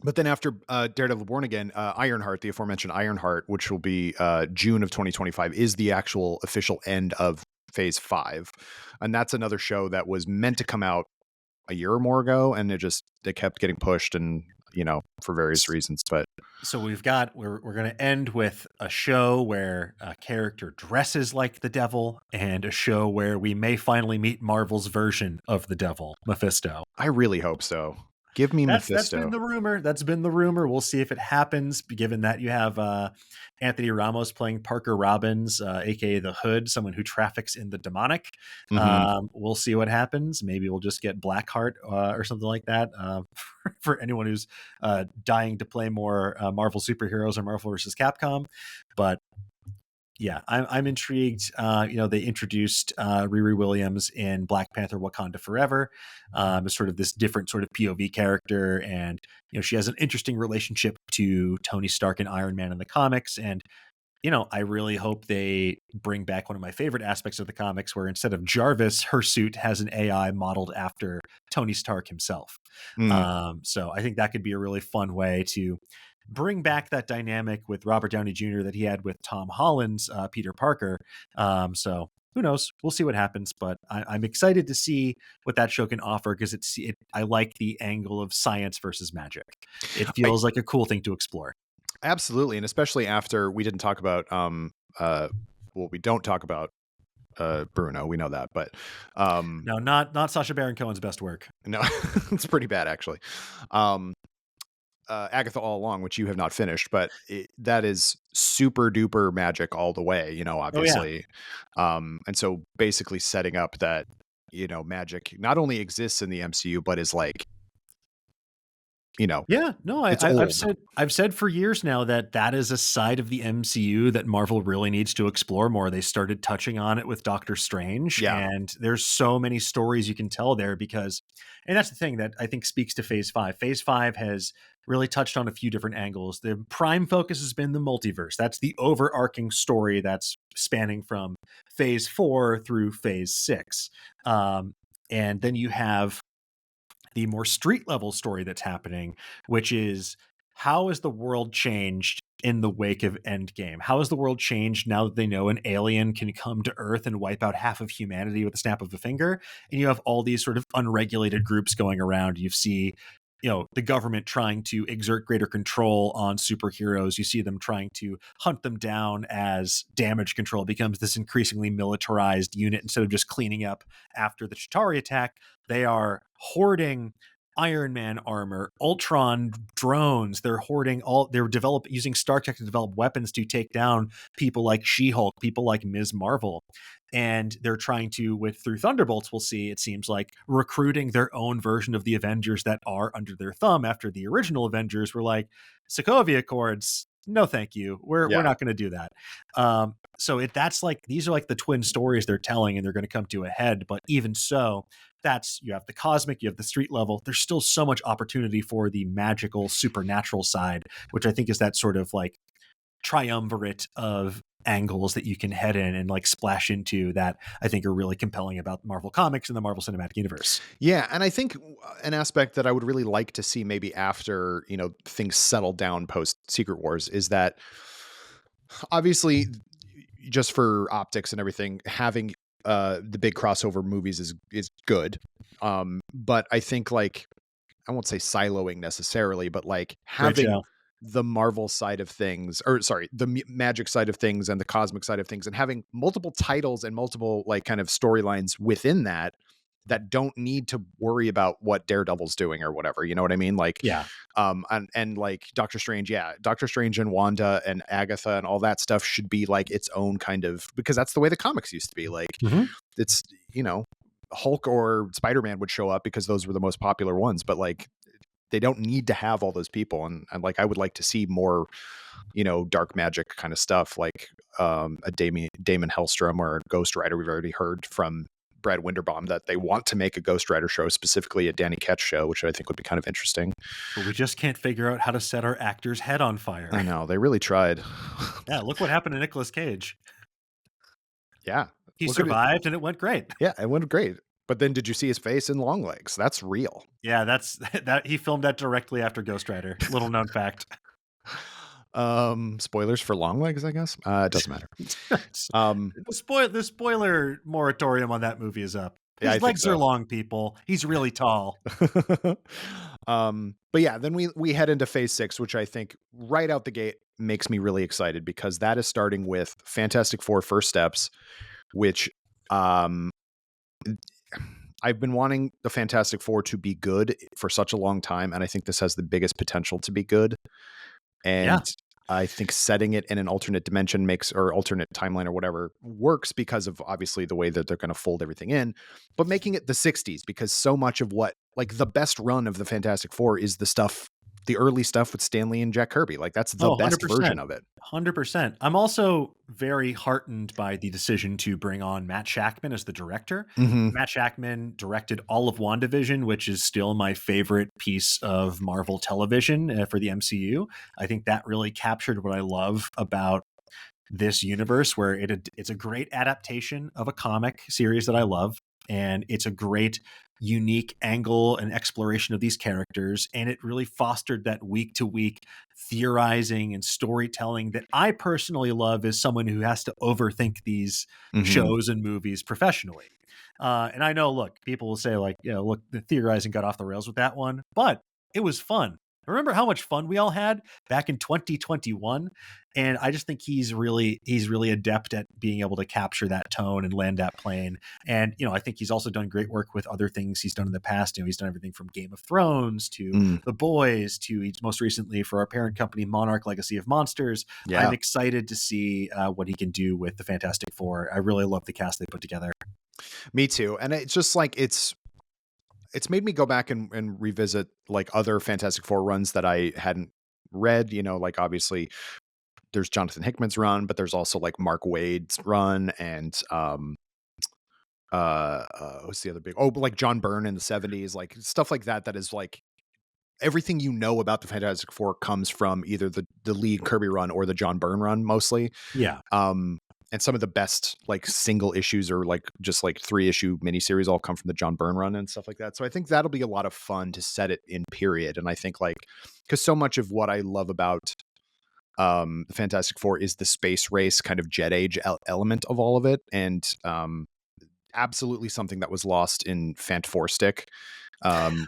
But then after Daredevil Born Again, Ironheart, the aforementioned Ironheart, which will be June of 2025, is the actual official end of Phase 5. And that's another show that was meant to come out a year or more ago, and they kept getting pushed, and for various reasons. But So we're going to end with a show where a character dresses like the devil, and a show where we may finally meet Marvel's version of the devil, Mephisto. I really hope so. Give me That's been Mephisto. the rumor. That's been the rumor. We'll see if it happens, given that you have Anthony Ramos playing Parker Robbins, aka the Hood, someone who traffics in the demonic. Mhm. We'll see what happens. Maybe we'll just get Blackheart or something like that for anyone who's dying to play more Marvel superheroes or Marvel versus Capcom. But yeah, I'm intrigued. They introduced Riri Williams in Black Panther: Wakanda Forever as sort of this different sort of POV character, and she has an interesting relationship to Tony Stark and Iron Man in the comics. And I really hope they bring back one of my favorite aspects of the comics, where instead of Jarvis, her suit has an AI modeled after Tony Stark himself. Mm. So I think that could be a really fun way to bring back that dynamic with Robert Downey Jr. that he had with Tom Holland's Peter Parker. So who knows? We'll see what happens. But I'm excited to see what that show can offer, because I like the angle of science versus magic. It I feels like a cool thing to explore. Absolutely, and especially after we didn't talk about we don't talk about Bruno. We know that, but No, not Sacha Baron Cohen's best work. no, it's pretty bad actually. Um, Agatha All Along, which you have not finished, but that is super duper magic all the way, Oh yeah. obviously. And so basically setting up that, magic not only exists in the MCU, but is like, Yeah, no, it's I've old. said for years now that is a side of the MCU that Marvel really needs to explore more. They started touching on it with Doctor Strange, Yeah. and there's so many stories you can tell there, and that's the thing that I think speaks to Phase 5. Phase 5 has really touched on a few different angles. The prime focus has been the multiverse. That's the overarching story that's spanning from Phase 4 through Phase 6. And then you have the more street level story that's happening, which is, how has the world changed in the wake of Endgame? How has the world changed now that they know an alien can come to Earth and wipe out half of humanity with a snap of a finger? And you have all these sort of unregulated groups going around. You see, the government trying to exert greater control on superheroes. You see them trying to hunt them down as damage control becomes this increasingly militarized unit. Instead of just cleaning up after the Chitauri attack, they are hoarding Iron Man armor, Ultron drones. They're using Star Trek to develop weapons to take down people like She-Hulk, people like Ms. Marvel. And they're trying to, through Thunderbolts, we'll see, it seems like, recruiting their own version of the Avengers that are under their thumb, after the original Avengers were like, Sokovia Accords, no thank you. We're Yeah. not going to do that. So that's like, these are like the twin stories they're telling, and they're going to come to a head. But even so, you have the cosmic, you have the street level. There's still so much opportunity for the magical, supernatural side, which I think is that sort of like triumvirate of angles that you can head in and like splash into, that I think are really compelling about Marvel Comics and the Marvel Cinematic Universe. Yeah, and I think an aspect that I would really like to see maybe after, things settle down post Secret Wars is that obviously, just for optics and everything, having the big crossover movies is good. But I think, like, I won't say siloing necessarily, but like Great having show. the Marvel side of things, or sorry, the magic side of things and the cosmic side of things, and having multiple titles and multiple like kind of storylines within that that don't need to worry about what Daredevil's doing or whatever. You know what I mean? Like, Yeah. and like Doctor Strange, yeah, Doctor Strange and Wanda and Agatha and all that stuff should be like its own kind of, because that's the way the comics used to be. Like, Mhm. it's, you know, Hulk or Spider-Man would show up because those were the most popular ones, but like they don't need to have all those people. And like I would like to see more, you know, dark magic kind of stuff, like a Damon Hellstrom or Ghost Rider. We've already heard from Brad Winderbaum that they want to make a Ghost Rider show, specifically a Danny Ketch show, which I think would be kind of interesting. But we just can't figure out how to set our actor's head on fire. I know, they really tried. Yeah, look what happened to Nicolas Cage. Yeah. He Look at it. survived and it went great. Yeah, it went great. But then did you see his face in Long Legs? That's real. Yeah, that's that he filmed that directly after Ghost Rider. Little known fact. Spoilers for Long Legs, I guess. It doesn't matter. The spoiler moratorium on that movie is up. Yeah, I His think legs so. are long, people. He's really tall. But yeah, then we head into phase 6, which I think right out the gate makes me really excited, because that is starting with Fantastic Four First Steps, which I've been wanting the Fantastic Four to be good for such a long time, and I think this has the biggest potential to be good. And Yeah. I think setting it in an alternate dimension makes, or alternate timeline or whatever, works because of obviously the way that they're going to fold everything in, but making it the 60s, because so much of what, like, the best run of the Fantastic Four is the early stuff with Stan Lee and Jack Kirby. Like, that's the Oh, best 100%. version of it. 100%. I'm also very heartened by the decision to bring on Matt Shakman as the director. Mm-hmm. Matt Shakman directed all of WandaVision, which is still my favorite piece of Marvel television for the MCU. I think that really captured what I love about this universe, where it's a great adaptation of a comic series that I love, and it's a great unique angle and exploration of these characters, and it really fostered that week to week theorizing and storytelling that I personally love as someone who has to overthink these shows and movies professionally. And I know, look, people will say like, look, the theorizing got off the rails with that one, but it was fun. Remember how much fun we all had back in 2021? And I just think he's really adept at being able to capture that tone and land that plane. And, I think he's also done great work with other things he's done in the past. He's done everything from Game of Thrones to The Boys to most recently for our parent company, Monarch Legacy of Monsters. Yeah. I'm excited to see what he can do with the Fantastic Four. I really love the cast they put together. Me too. And it's just like, it's made me go back and revisit like other Fantastic Four runs that I hadn't read, like obviously there's Jonathan Hickman's run, but there's also like Mark Waid's run, and what's the other big, like John Byrne in the 70s, like stuff like that is like everything about the Fantastic Four comes from either the lead Kirby run or the John Byrne run mostly. Yeah. And some of the best like single issues or like just like 3-issue miniseries all come from the John Byrne run and stuff like that. So I think that'll be a lot of fun to set it in period. And I think like, because so much of what I love about the Fantastic Four is the space race kind of jet age element of all of it. And absolutely something that was lost in Fant Four Stick,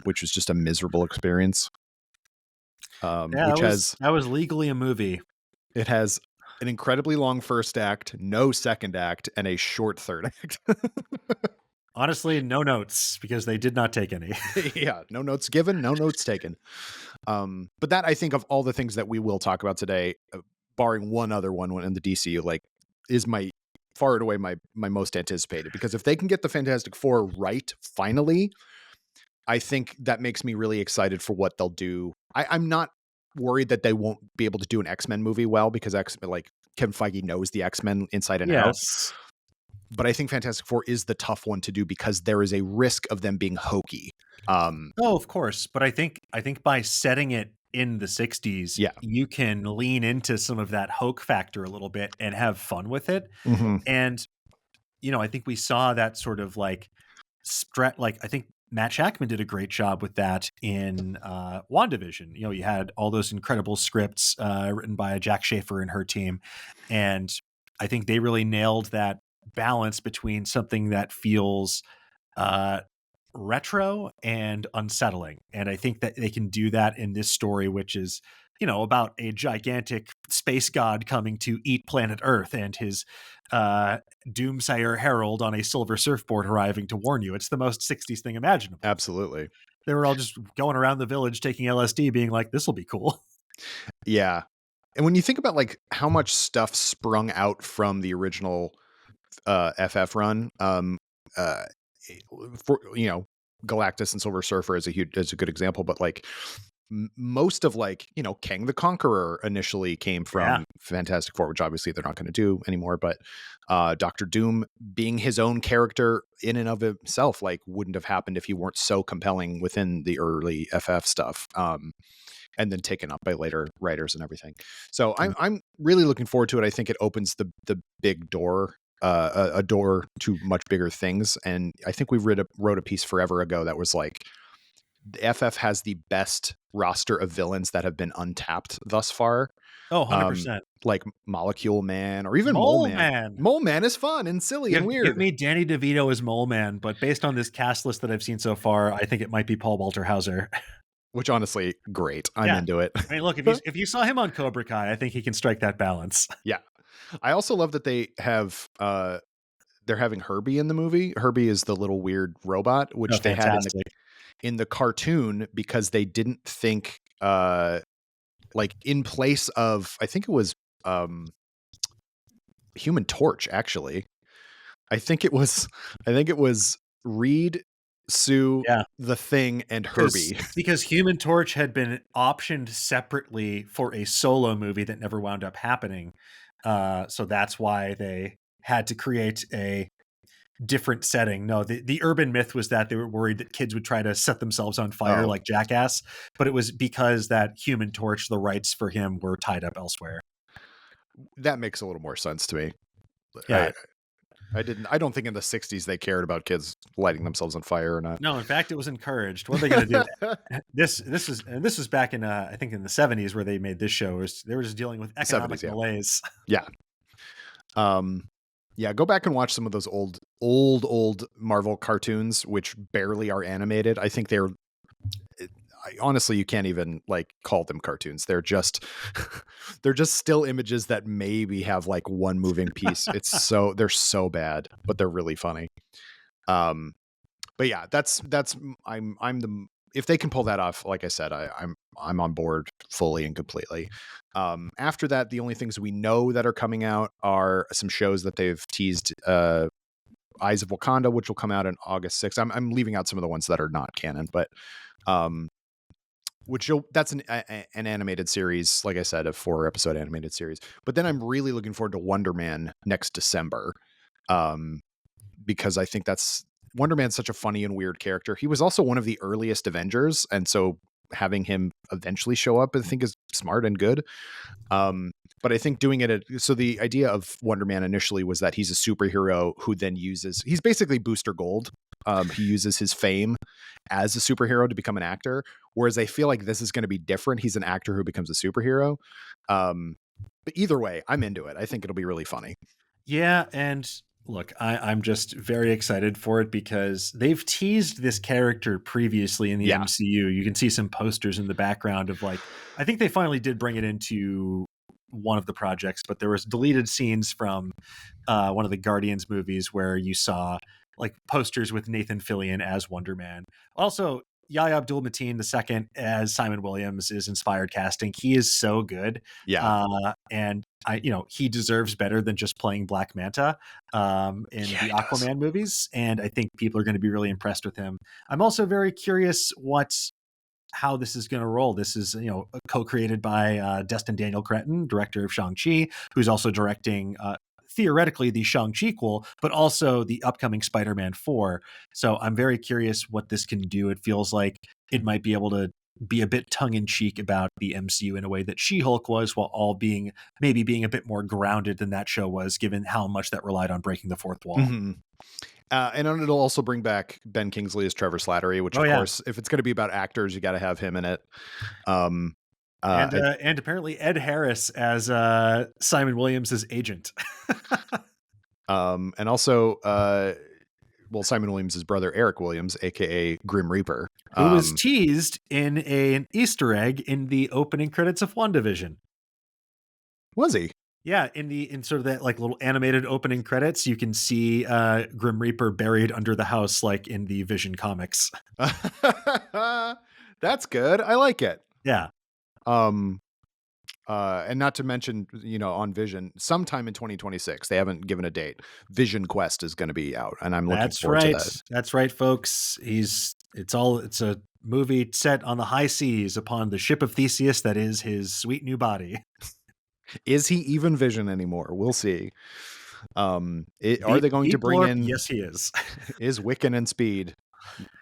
which was just a miserable experience. That was legally a movie. It has an incredibly long first act, no second act, and a short third act. Honestly, no notes, because they did not take any. Yeah, no notes given, no notes taken. But that, I think, of all the things that we will talk about today, barring one other one in the DCU, like, is far and away my most anticipated. Because if they can get the Fantastic Four right, finally, I think that makes me really excited for what they'll do. I'm not worried that they won't be able to do an X-Men movie well, because like Kevin Feige knows the X-Men inside and out. But I think Fantastic Four is the tough one to do, because there is a risk of them being hokey. Of course. But I think by setting it in the 60s, you can lean into some of that hoke factor a little bit and have fun with it. Mm-hmm. And, I think we saw that sort of like I think Matt Shakman did a great job with that in WandaVision. You had all those incredible scripts written by Jack Schaefer and her team. And I think they really nailed that balance between something that feels retro and unsettling. And I think that they can do that in this story, which is, about a gigantic space god coming to eat planet Earth and his doomsayer herald on a silver surfboard arriving to warn you. It's the most 60s thing imaginable. Absolutely. They were all just going around the village taking LSD, being like, this will be cool. Yeah. And when you think about like how much stuff sprung out from the original FF run, uh, for Galactus and Silver Surfer is a good example, but like most of like Kang the Conqueror initially came Yeah. from Fantastic Four, which obviously they're not going to do anymore. But Doctor Doom being his own character in and of himself, like wouldn't have happened if he weren't so compelling within the early FF stuff. And then taken up by later writers and everything. So I'm really looking forward to it. I think it opens the big door, a door to much bigger things. And I think we wrote a piece forever ago that was like, the FF has the best roster of villains that have been untapped thus far. Oh, 100%. Like Molecule Man or even Mole Mole Man. Man. Mole Man is fun and silly and weird. Give me Danny DeVito as Mole Man, but based on this cast list that I've seen so far, I think it might be Paul Walter Hauser. Which honestly, great. I'm into it. I mean, look, if you saw him on Cobra Kai, I think he can strike that balance. Yeah. I also love that they have they're having Herbie in the movie. Herbie is the little weird robot, which they had in the cartoon because they didn't think like in place of, I think it was Human Torch, actually. I think it was Reed, Sue, the Thing, and Herbie. Because Human Torch had been optioned separately for a solo movie that never wound up happening. So that's why they had to create a different setting. No, the urban myth was that they were worried that kids would try to set themselves on fire like Jackass, but it was because that Human Torch, the rights for him were tied up elsewhere. That makes a little more sense to me. Yeah. I don't think in the 60s they cared about kids lighting themselves on fire or not. No, in fact, it was encouraged. What are they going to do? This was back in I think in the 70s where they made this show. They were just dealing with economic 70s, yeah. malaise. Yeah. Yeah, go back and watch some of those old Marvel cartoons, which barely are animated. I think honestly, you can't even like call them cartoons. They're just still images that maybe have like one moving piece. They're so bad, but they're really funny. But yeah, if they can pull that off, like I said, I'm on board fully and completely. After that, the only things we know that are coming out are some shows that they've teased. Eyes of Wakanda, which will come out on August 6th. I'm leaving out some of the ones that are not canon, but that's an animated series, like I said, a 4-episode animated series. But then I'm really looking forward to Wonder Man next December, because I think Wonder Man's such a funny and weird character. He was also one of the earliest Avengers, and so having him eventually show up, I think, is smart and good. But I think doing it so the idea of Wonder Man initially was that he's a superhero who then he's basically Booster Gold. He uses his fame as a superhero to become an actor, whereas I feel like this is going to be different. He's an actor who becomes a superhero. But either way, I'm into it. I think it'll be really funny. Yeah, and look, I'm just very excited for it because they've teased this character previously in the MCU. You can see some posters in the background of like, I think they finally did bring it into one of the projects, but there was deleted scenes from one of the Guardians movies where you saw like posters with Nathan Fillion as Wonder Man. Also, Yahya Abdul-Mateen II as Simon Williams is inspired casting. He is so good. Yeah. And he deserves better than just playing Black Manta in the Aquaman movies. And I think people are going to be really impressed with him. I'm also very curious how this is going to roll. This is, co-created by Destin Daniel Cretton, director of Shang-Chi, who's also directing theoretically the Shang-Chi sequel, but also the upcoming Spider-Man 4. So I'm very curious what this can do. It feels like it might be able to be a bit tongue-in-cheek about the MCU in a way that She-Hulk was, while being a bit more grounded than that show was, given how much that relied on breaking the fourth wall. Mm-hmm. And it'll also bring back Ben Kingsley as Trevor Slattery, which, of course, if it's going to be about actors, you got to have him in it. And apparently Ed Harris as Simon Williams' agent. And also well, Simon Williams' brother, Eric Williams, aka Grim Reaper. Who was teased in an Easter egg in the opening credits of WandaVision. Was he? Yeah, in sort of that like little animated opening credits, you can see Grim Reaper buried under the house, like in the Vision comics. That's good. I like it. Yeah. And not to mention, on Vision, sometime in 2026, they haven't given a date. Vision Quest is going to be out, and I'm looking forward to that. That's right, folks. It's a movie set on the high seas upon the ship of Theseus that is his sweet new body. Is he even Vision anymore? We'll see. Are they going to bring in? Yes, he is. Is Wiccan and Speed?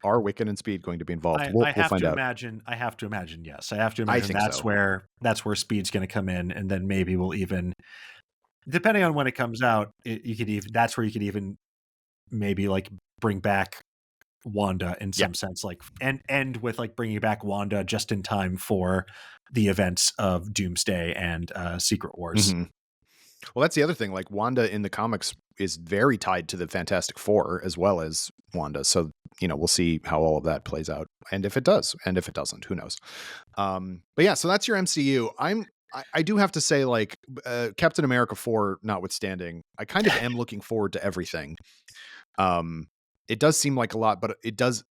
Are Wiccan and Speed going to be involved? We'll find out. I have to imagine. Yes, I have to imagine that's where Speed's going to come in, and then maybe we'll even, depending on when it comes out, that's where you could even maybe like bring back Wanda in some sense, like and end with like bringing back Wanda just in time for the events of Doomsday and Secret Wars. Mm-hmm. Well, that's the other thing. Like Wanda in the comics is very tied to the Fantastic Four as well as Wanda. So, we'll see how all of that plays out. And if it does, and if it doesn't, who knows? But yeah, so that's your MCU. I do have to say, like, Captain America 4 notwithstanding, I kind of am looking forward to everything. It does seem like a lot, but it does,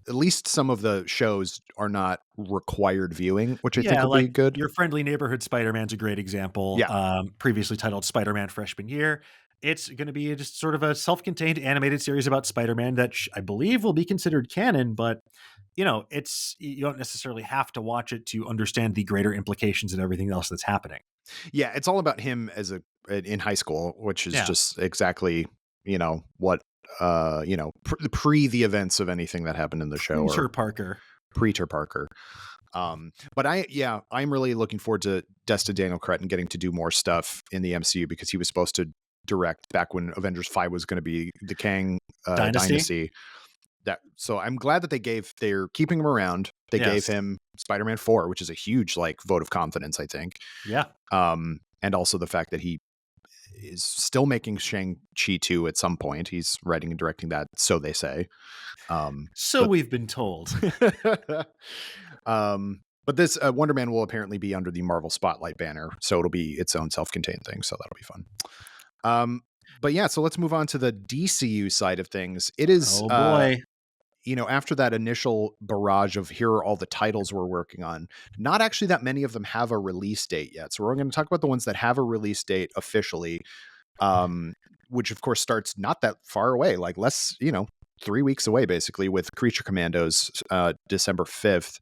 at least some of the shows are not required viewing, which I think will be good. Your Friendly Neighborhood Spider-Man's a great example. Yeah. Previously titled Spider-Man Freshman Year. It's going to be just sort of a self-contained animated series about Spider-Man that I believe will be considered canon, but you don't necessarily have to watch it to understand the greater implications and everything else that's happening. Yeah, it's all about him in high school, which is just exactly, what pre the events of anything that happened in the show. Preacher Parker. But I'm really looking forward to Destin Daniel Cretton getting to do more stuff in the MCU because he was supposed to direct back when Avengers 5 was going to be the Kang Dynasty. So I'm glad that they're keeping him around. They gave him Spider-Man 4, which is a huge like vote of confidence, I think. Yeah. And also the fact that he is still making Shang-Chi 2 at some point. He's writing and directing that, so they say. We've been told. But this Wonder Man will apparently be under the Marvel Spotlight banner, so it'll be its own self-contained thing, so that'll be fun. But yeah, so let's move on to the DCU side of things. It is, oh boy. After that initial barrage of here are all the titles we're working on, not actually that many of them have a release date yet. So we're going to talk about the ones that have a release date officially, which of course starts not that far away, like 3 weeks away, basically, with Creature Commandos, December 5th.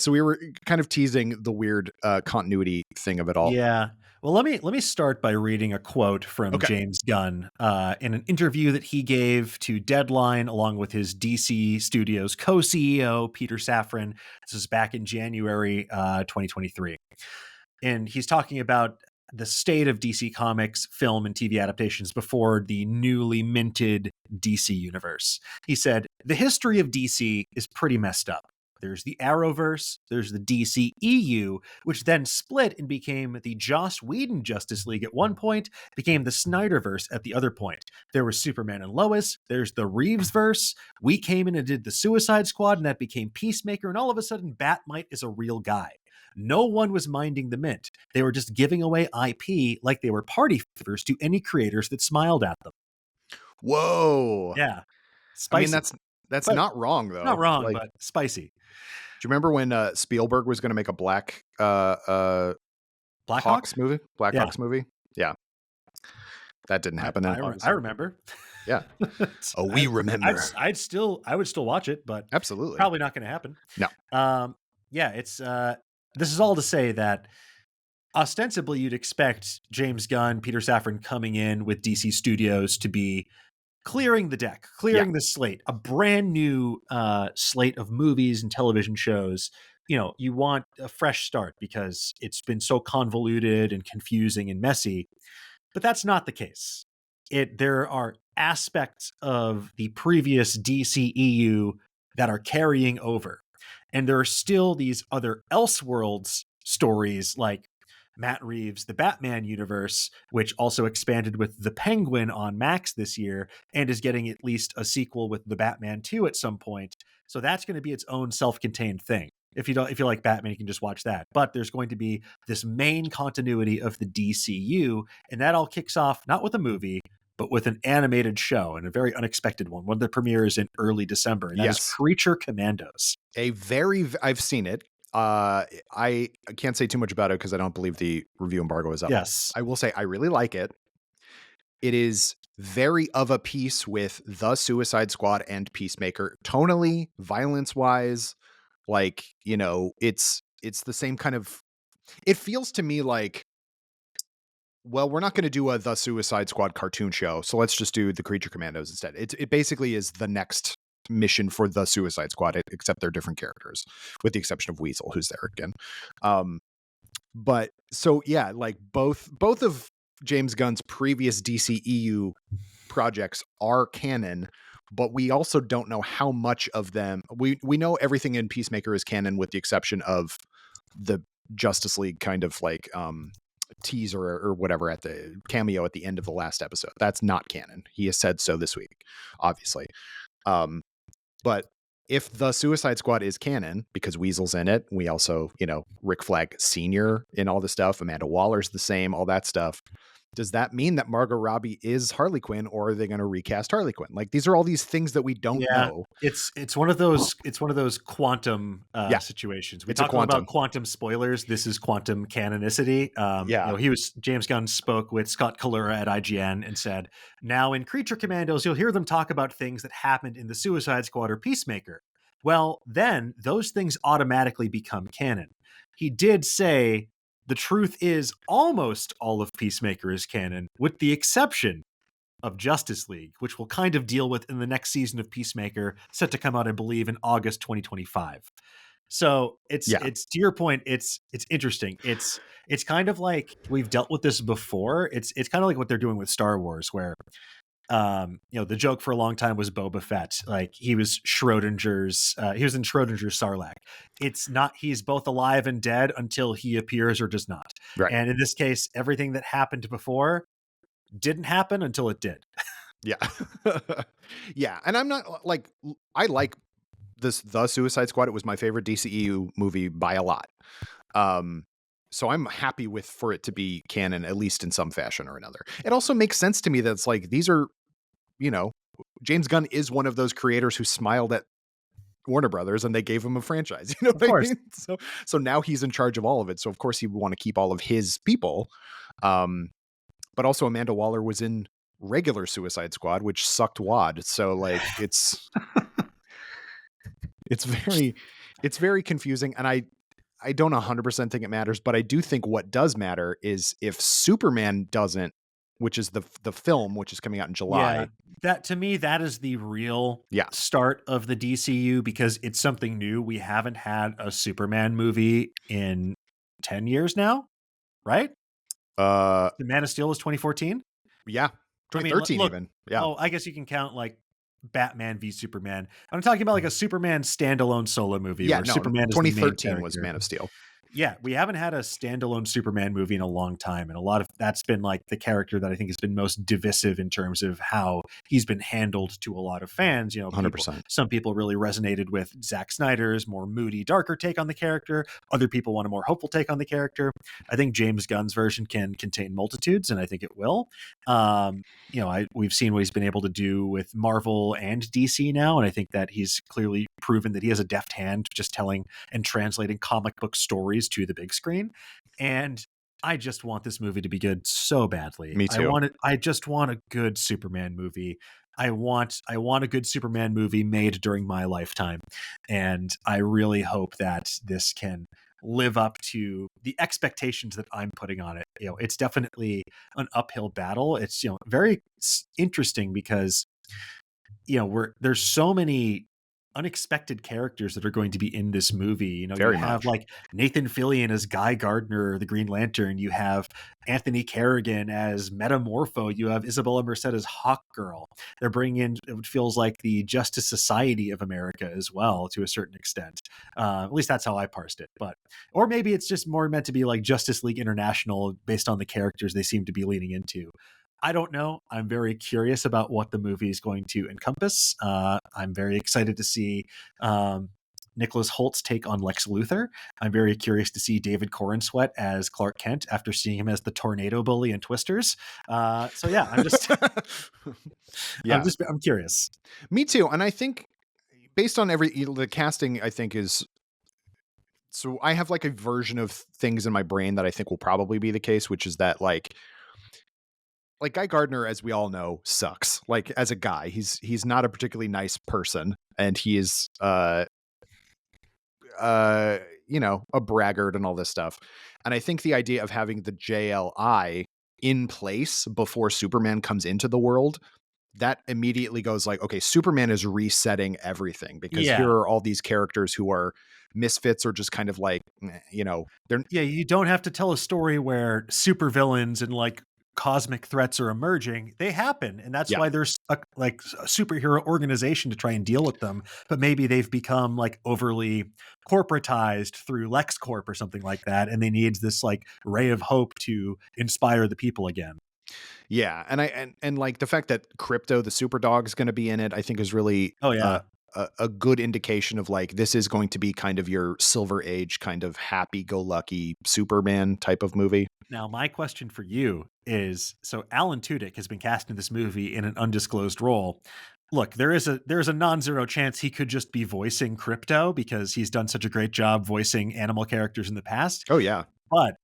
So we were kind of teasing the weird continuity thing of it all. Yeah. Well, let me start by reading a quote from James Gunn in an interview that he gave to Deadline along with his DC Studios co-CEO, Peter Safran. This is back in January 2023. And he's talking about the state of DC Comics film and TV adaptations before the newly minted DC universe. He said, "The history of DC is pretty messed up. There's the Arrowverse, there's the DCEU, which then split and became the Joss Whedon Justice League at one point, became the Snyderverse at the other point. There was Superman and Lois, there's the Reevesverse, we came in and did the Suicide Squad, and that became Peacemaker, and all of a sudden Batmite is a real guy. No one was minding the mint. They were just giving away IP like they were party favors to any creators that smiled at them." Whoa. Yeah. Spicy. I mean, that's not wrong, though. Not wrong, but spicy. Do you remember when Spielberg was going to make a Black Hawks movie? Hawks movie? Yeah. That didn't happen. I remember. Yeah. We remember. I would still watch it, but absolutely probably not going to happen. No. Yeah, it's this is all to say that ostensibly you'd expect James Gunn, Peter Safran coming in with DC Studios to be clearing the deck, the slate, a brand new slate of movies and television shows. You want a fresh start because it's been so convoluted and confusing and messy, but that's not the case. There are aspects of the previous DCEU that are carrying over, and there are still these other Elseworlds stories like Matt Reeves' The Batman universe, which also expanded with The Penguin on Max this year and is getting at least a sequel with The Batman 2 at some point. So that's going to be its own self-contained thing. If you like Batman, you can just watch that. But there's going to be this main continuity of the DCU, and that all kicks off not with a movie, but with an animated show, and a very unexpected one that premieres in early December, and that is Yes. Creature Commandos. I've seen it. I can't say too much about it because I don't believe the review embargo is up. Yes. I will say I really like it. It is very of a piece with The Suicide Squad and Peacemaker, tonally, violence-wise. Like, you know, it's the same kind of. It feels to me like, well, we're not going to do a The Suicide Squad cartoon show, so let's just do the Creature Commandos instead. It basically is the next mission for the Suicide Squad, except they're different characters, with the exception of Weasel, who's there again. But so yeah, like both of James Gunn's previous DCEU projects are canon, but we also don't know how much of them. We know everything in Peacemaker is canon, with the exception of the Justice League kind of like teaser or whatever at the cameo at the end of the last episode. That's not canon. He has said so this week, obviously. But if the Suicide Squad is canon, because Weasel's in it, we also, you know, Rick Flag Sr. in all the stuff, Amanda Waller's the same, all that stuff. Does that mean that Margot Robbie is Harley Quinn, or are they going to recast Harley Quinn? Like, these are all these things that we don't know. It's one of those quantum situations. We It's a talk about quantum. quantum spoilers. This is quantum canonicity. James Gunn spoke with Scott Kalura at IGN and said, now in Creature Commandos, you'll hear them talk about things that happened in the Suicide Squad or Peacemaker. Well, then those things automatically become canon. He did say the truth is almost all of Peacemaker is canon, with the exception of Justice League, which we'll kind of deal with in the next season of Peacemaker, set to come out, I believe, in August 2025. So it's to your point, it's interesting. It's kind of like we've dealt with this before. It's kind of like what they're doing with Star Wars, where the joke for a long time was Boba Fett. Like he was in Schrodinger's Sarlacc. It's not, he's both alive and dead until he appears or does not. Right. And in this case, everything that happened before didn't happen until it did. Yeah. Yeah. And I'm not like, I like The Suicide Squad. It was my favorite DCEU movie by a lot. So I'm happy for it to be canon, at least in some fashion or another. It also makes sense to me that it's like, these are, you know, James Gunn is one of those creators who smiled at Warner Brothers and they gave him a franchise. You know what I mean? So now he's in charge of all of it. So of course he would want to keep all of his people. But also Amanda Waller was in regular Suicide Squad, which sucked wad. So like it's very confusing. And I don't 100% think it matters, but I do think what does matter is if Superman doesn't, which is the film, which is coming out in July. Yeah, that to me, that is the real start of the DCU, because it's something new. We haven't had a Superman movie in 10 years now, right? The Man of Steel was 2014. Yeah, 2013 even. Yeah. Oh, I guess you can count like Batman v Superman. I'm talking about like a Superman standalone solo movie. Yeah, where no, Superman 2013 was Man of Steel. Yeah, we haven't had a standalone Superman movie in a long time. And a lot of that's been like the character that I think has been most divisive in terms of how he's been handled to a lot of fans. You know, 100%. Some people really resonated with Zack Snyder's more moody, darker take on the character. Other people want a more hopeful take on the character. I think James Gunn's version can contain multitudes, and I think it will. We've seen what he's been able to do with Marvel and DC now, and I think that he's clearly proven that he has a deft hand just telling and translating comic book stories to the big screen. And I just want this movie to be good so badly. Me too. I just want a good Superman movie. I want a good Superman movie made during my lifetime. And I really hope that this can live up to the expectations that I'm putting on it. You know, it's definitely an uphill battle. It's, very interesting because, there's so many unexpected characters that are going to be in this movie. You know, you Very have much. like Nathan Fillion as Guy Gardner, the Green Lantern. You have Anthony Kerrigan as Metamorpho. You have Isabella Merced as Hawkgirl. They're bringing in, it feels like, the Justice Society of America as well, to a certain extent. At least that's how I parsed it. But, or maybe it's just more meant to be like Justice League International based on the characters they seem to be leaning into. I don't know. I'm very curious about what the movie is going to encompass. I'm very excited to see Nicholas Holt's take on Lex Luthor. I'm very curious to see David Corenswet as Clark Kent after seeing him as the tornado bully in Twisters. So yeah, Yeah, I'm curious. me too. And I think based on the casting, I think is so I have like a version of things in my brain that I think will probably be the case, which is that like Guy Gardner, as we all know, sucks. Like as a guy, he's not a particularly nice person, and he is a braggart and all this stuff. And I think the idea of having the JLI in place before Superman comes into the world, that immediately goes like, okay, Superman is resetting everything, because here Yeah. are all these characters who are misfits or just kind of like, they're Yeah, you don't have to tell a story where supervillains and like cosmic threats are emerging. They happen, and that's yeah, why there's a superhero organization to try and deal with them. But maybe they've become like overly corporatized through LexCorp or something like that, and they need this like ray of hope to inspire the people again. yeah. And like the fact that Crypto the super dog is going to be in it, I think is really Oh yeah. a good indication of like, this is going to be kind of your Silver Age kind of happy go lucky Superman type of movie. Now, my question for you is: so Alan Tudyk has been cast in this movie in an undisclosed role. Look, there's a non-zero chance he could just be voicing Crypto because he's done such a great job voicing animal characters in the past. Oh yeah. But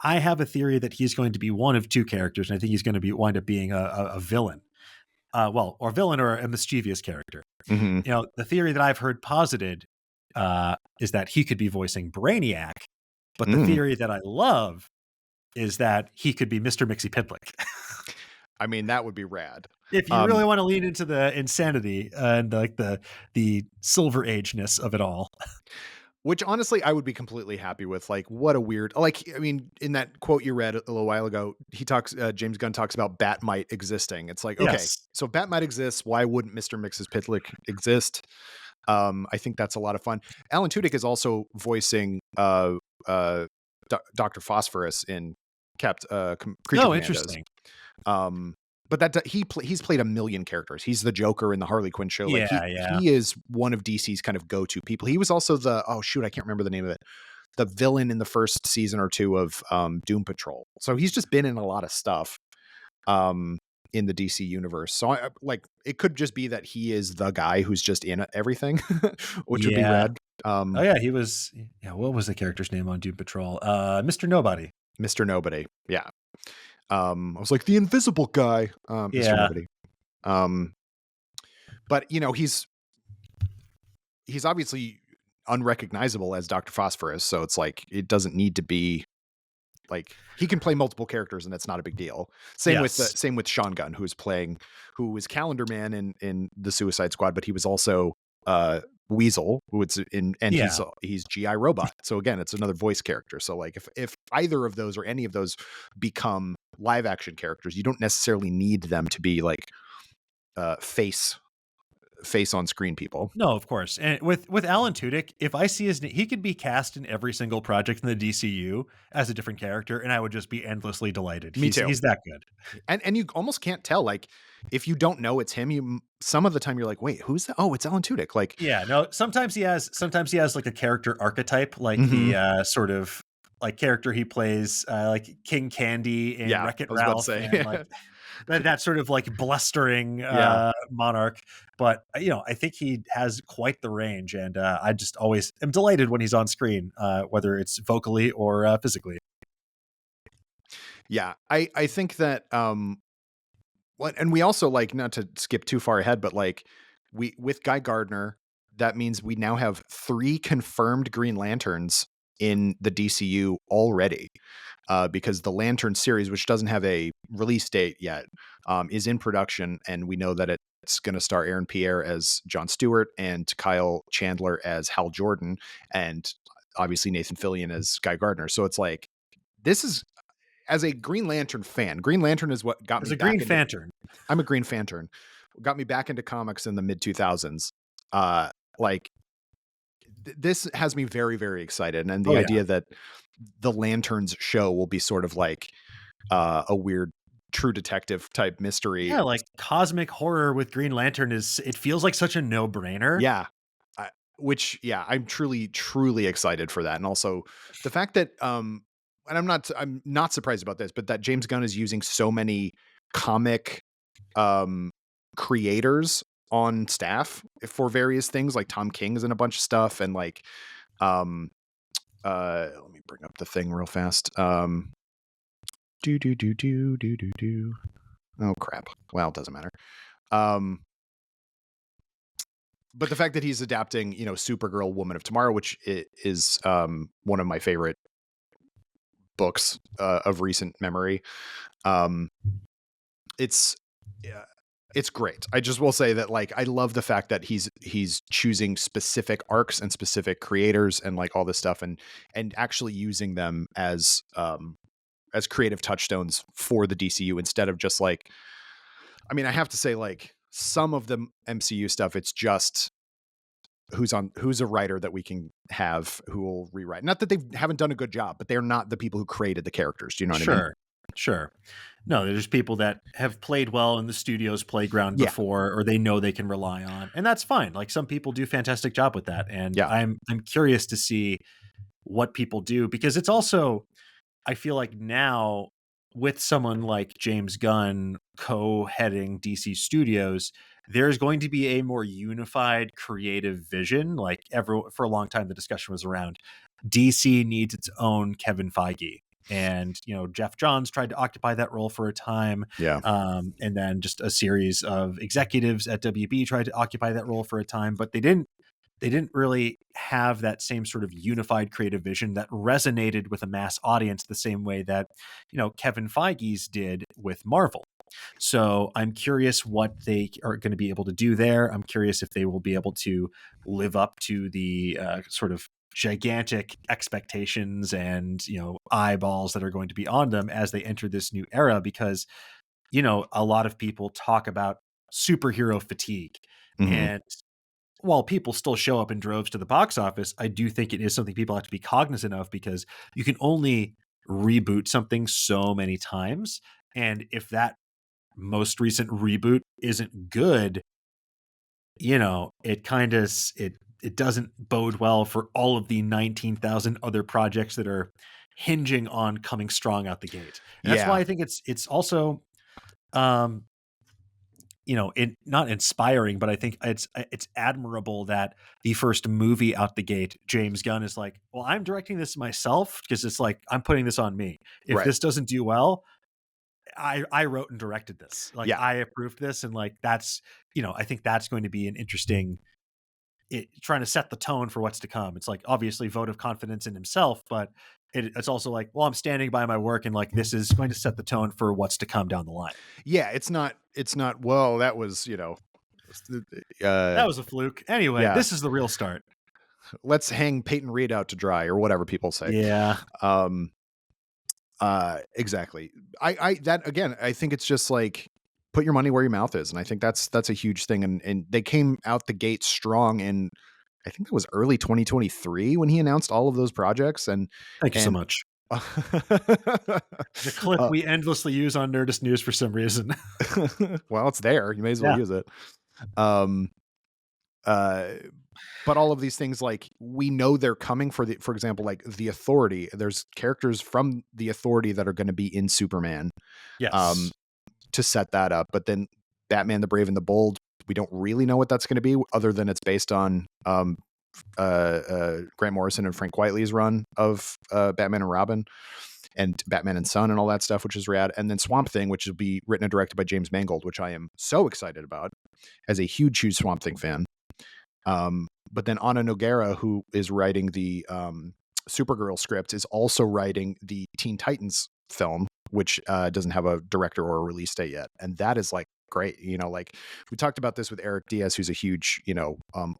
I have a theory that he's going to be one of two characters, and I think he's going to wind up being a villain. Or villain or a mischievous character. Hmm. You know, the theory that I've heard posited is that he could be voicing Brainiac, but the Mm. theory that I love is that he could be Mr. Mixie Pitlick. I mean, that would be rad. If you really want to lean into the insanity and like the silver age-ness of it all. Which honestly, I would be completely happy with. Like, what a weird, like, I mean, in that quote you read a little while ago, James Gunn talks about Batmite existing. It's like, okay, Yes. so Batmite exists. Why wouldn't Mr. Mixes Pitlick exist? I think that's a lot of fun. Alan Tudyk is also voicing Dr. Phosphorus in Creature Oh, Commandos. interesting. But he's played a million characters. He's the Joker in the Harley Quinn show. Like Yeah, yeah. he is one of DC's kind of go-to people. He was also I can't remember the name of it. The villain in the first season or two of Doom Patrol. So he's just been in a lot of stuff in the DC universe. So like it could just be that he is the guy who's just in everything, which would be Yeah. rad. Oh yeah, he was. Yeah, what was the character's name on Doom Patrol? Mr. Nobody. Mr. Nobody. Yeah. I was like the invisible guy, Mr. Yeah. Nobody. But he's obviously unrecognizable as Dr. Phosphorus, so it's like it doesn't need to be like he can play multiple characters and that's not a big deal. Same Yes. with Sean Gunn, who was Calendar Man in the Suicide Squad, but he was also Weasel, Yeah. he's GI Robot. So again, it's another voice character. So like if either of those or any of those become live action characters, you don't necessarily need them to be like face on screen people. No, of course. And with Alan Tudyk, if I see he could be cast in every single project in the DCU as a different character, and I would just be endlessly delighted. Me too. He's that good. And you almost can't tell, like if you don't know it's him, some of the time you're like, wait, who's that? Oh, it's Alan Tudyk. Like, Yeah, no, sometimes he has like a character archetype, like Mhm. the sort of like character he plays, like King Candy in Yeah, Wreck-It I was about to Ralph, say. and like that sort of like blustering Yeah. monarch. But I think he has quite the range, and I just always am delighted when he's on screen, whether it's vocally or physically. Yeah, I think that and we also, like, not to skip too far ahead, but like with Guy Gardner, that means we now have 3 confirmed Green Lanterns in the DCU already. because the Lantern series, which doesn't have a release date yet, is in production, and we know that it's going to star Aaron Pierre as Jon Stewart and Kyle Chandler as Hal Jordan, and obviously Nathan Fillion as Guy Gardner. So it's like, this is, as a Green Lantern fan, Green Lantern is what got As me a Green back into. Lantern. I'm a Green Lantern. Got me back into comics in the mid 2000s. Like, this has me very, very excited, and the Oh, yeah. idea that the Lanterns show will be sort of like a weird True Detective type mystery. Yeah, like cosmic horror with Green Lantern it feels like such a no-brainer. Yeah. Which, yeah, I'm truly, truly excited for that. And also the fact that, and I'm not surprised about this, but that James Gunn is using so many comic creators on staff for various things. Like Tom King's in a bunch of stuff, and like, let me bring up the thing real fast. Do do do do do do do. Oh crap! Well, it doesn't matter. But the fact that he's adapting, Supergirl, Woman of Tomorrow, which is one of my favorite books of recent memory, it's it's great. I just will say that, like, I love the fact that he's choosing specific arcs and specific creators and like all this stuff, and actually using them as creative touchstones for the DCU instead of just like, I mean, I have to say, like, some of the MCU stuff, it's just who's a writer that we can have who will rewrite. Not that they haven't done a good job, but they're not the people who created the characters. Do you know what I mean? Sure. No, there's people that have played well in the studio's playground Yeah. before, or they know they can rely on, and that's fine. Like, some people do a fantastic job with that, and Yeah. I'm curious to see what people do, because it's also, I feel like now, with someone like James Gunn co-heading DC Studios, there's going to be a more unified creative vision. Like, for a long time, the discussion was around DC needs its own Kevin Feige. And, Jeff Johns tried to occupy that role for a time. Yeah. And then just a series of executives at WB tried to occupy that role for a time, but they didn't really have that same sort of unified creative vision that resonated with a mass audience the same way that, Kevin Feige's did with Marvel. So I'm curious what they are going to be able to do there. I'm curious if they will be able to live up to the sort of gigantic expectations and, eyeballs that are going to be on them as they enter this new era, because, a lot of people talk about superhero fatigue. Mm-hmm. And while people still show up in droves to the box office, I do think it is something people have to be cognizant of, because you can only reboot something so many times. And if that most recent reboot isn't good, it kind of, it doesn't bode well for all of the 19,000 other projects that are hinging on coming strong out the gate. And that's why I think it's also, not inspiring, but I think it's admirable that the first movie out the gate, James Gunn is like, well, I'm directing this myself, because it's like, I'm putting this on me. If this doesn't do well, I wrote and directed this. Like, Yeah. I approved this, and like, that's, I think that's going to be an interesting, trying to set the tone for what's to come. It's like, obviously vote of confidence in himself, but it's also like, well, I'm standing by my work, and like, this is going to set the tone for what's to come down the line. Yeah. It's not, well, that was, that was a fluke. Anyway, yeah. This is the real start. Let's hang Peyton Reed out to dry, or whatever people say. Yeah. Exactly. That, again, I think it's just like, put your money where your mouth is. And I think that's a huge thing. And they came out the gate strong, and I think it was early 2023 when he announced all of those projects. And thank you so much. The clip we endlessly use on Nerdist News for some reason. Well, it's there. You may as well use it. But all of these things, like, we know they're coming for example, like the Authority. There's characters from the Authority that are going to be in Superman. Yes. To set that up. But then Batman the Brave and the Bold, we don't really know what that's going to be, other than it's based on Grant Morrison and Frank Whiteley's run of Batman and Robin and Batman and Son and all that stuff, which is rad. And then Swamp Thing, which will be written and directed by James Mangold, which I am so excited about as a huge Swamp Thing fan. But then Ana Nogueira, who is writing the Supergirl script, is also writing the Teen Titans film, which doesn't have a director or a release date yet. And that is like great. You know, like we talked about this with Eric Diaz, who's a huge,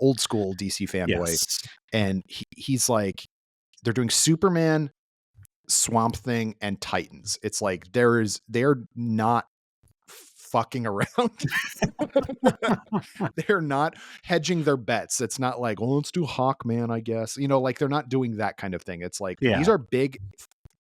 old school DC fanboy. Yes. And he's like, they're doing Superman, Swamp Thing, and Titans. It's like they're not fucking around. They're not hedging their bets. It's not like, oh, let's do Hawkman, I guess. Like they're not doing that kind of thing. It's like these Yeah. are big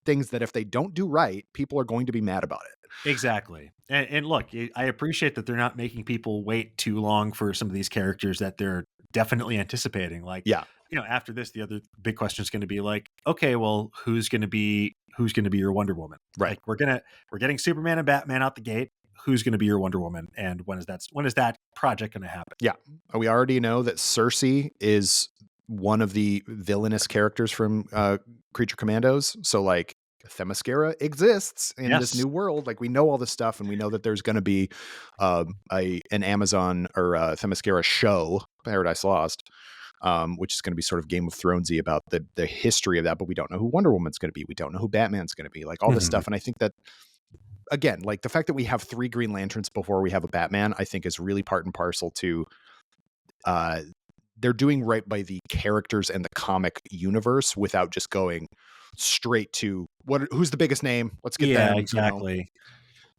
things that if they don't do right, people are going to be mad about it. Exactly. And look, I appreciate that they're not making people wait too long for some of these characters that they're definitely anticipating. Like, Yeah, after this, the other big question is going to be like, okay, well, who's going to be your Wonder Woman? right. Like, we're getting Superman and Batman out the gate. Who's going to be your Wonder Woman? And when is that project going to happen? Yeah. We already know that Cersei is one of the villainous characters from Creature Commandos. So like Themyscira exists in this Yes. new world. Like we know all this stuff, and we know that there's going to be an Amazon or Themyscira show, Paradise Lost, which is going to be sort of Game of Thronesy about the history of that. But we don't know who Wonder Woman's going to be. We don't know who Batman's going to be. Like all this stuff. And I think that, again, like the fact that we have 3 Green Lanterns before we have a Batman, I think is really part and parcel to they're doing right by the characters and the comic universe without just going straight to who's the biggest name? Let's get them. Exactly.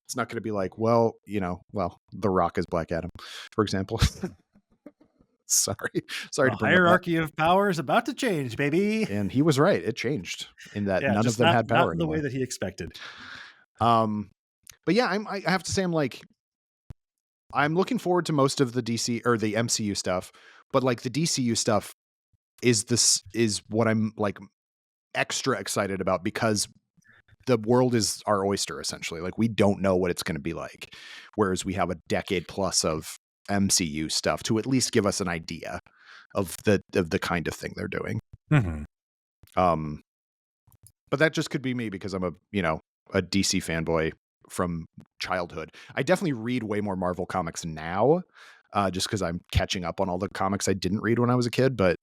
It's not going to be like, The Rock is Black Adam, for example. Sorry The hierarchy of power is about to change, baby. And he was right. It changed in that none of them had power not in the anymore. way that he expected. But yeah, I have to say I'm looking forward to most of the DC or the MCU stuff, but like the DCU stuff is what I'm like extra excited about because the world is our oyster essentially. Like we don't know what it's going to be like, whereas we have a decade plus of MCU stuff to at least give us an idea of the kind of thing they're doing. Mm-hmm. But that just could be me because I'm a DC fanboy from childhood. I definitely read way more Marvel comics now, just because I'm catching up on all the comics I didn't read when I was a kid. But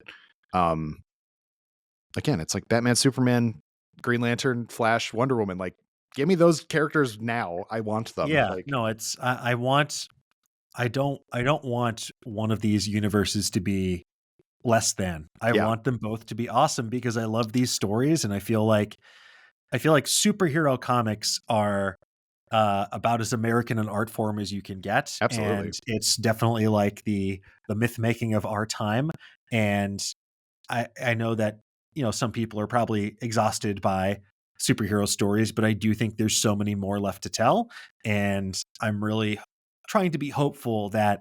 again, it's like Batman, Superman, Green Lantern, Flash, Wonder Woman. Like, give me those characters now. I want them. Yeah, like, no, it's I don't want one of these universes to be less than. I want them both to be awesome because I love these stories, and I feel like superhero comics are about as American an art form as you can get. Absolutely. And it's definitely like the myth making of our time. And I know that, some people are probably exhausted by superhero stories, but I do think there's so many more left to tell. And I'm really trying to be hopeful that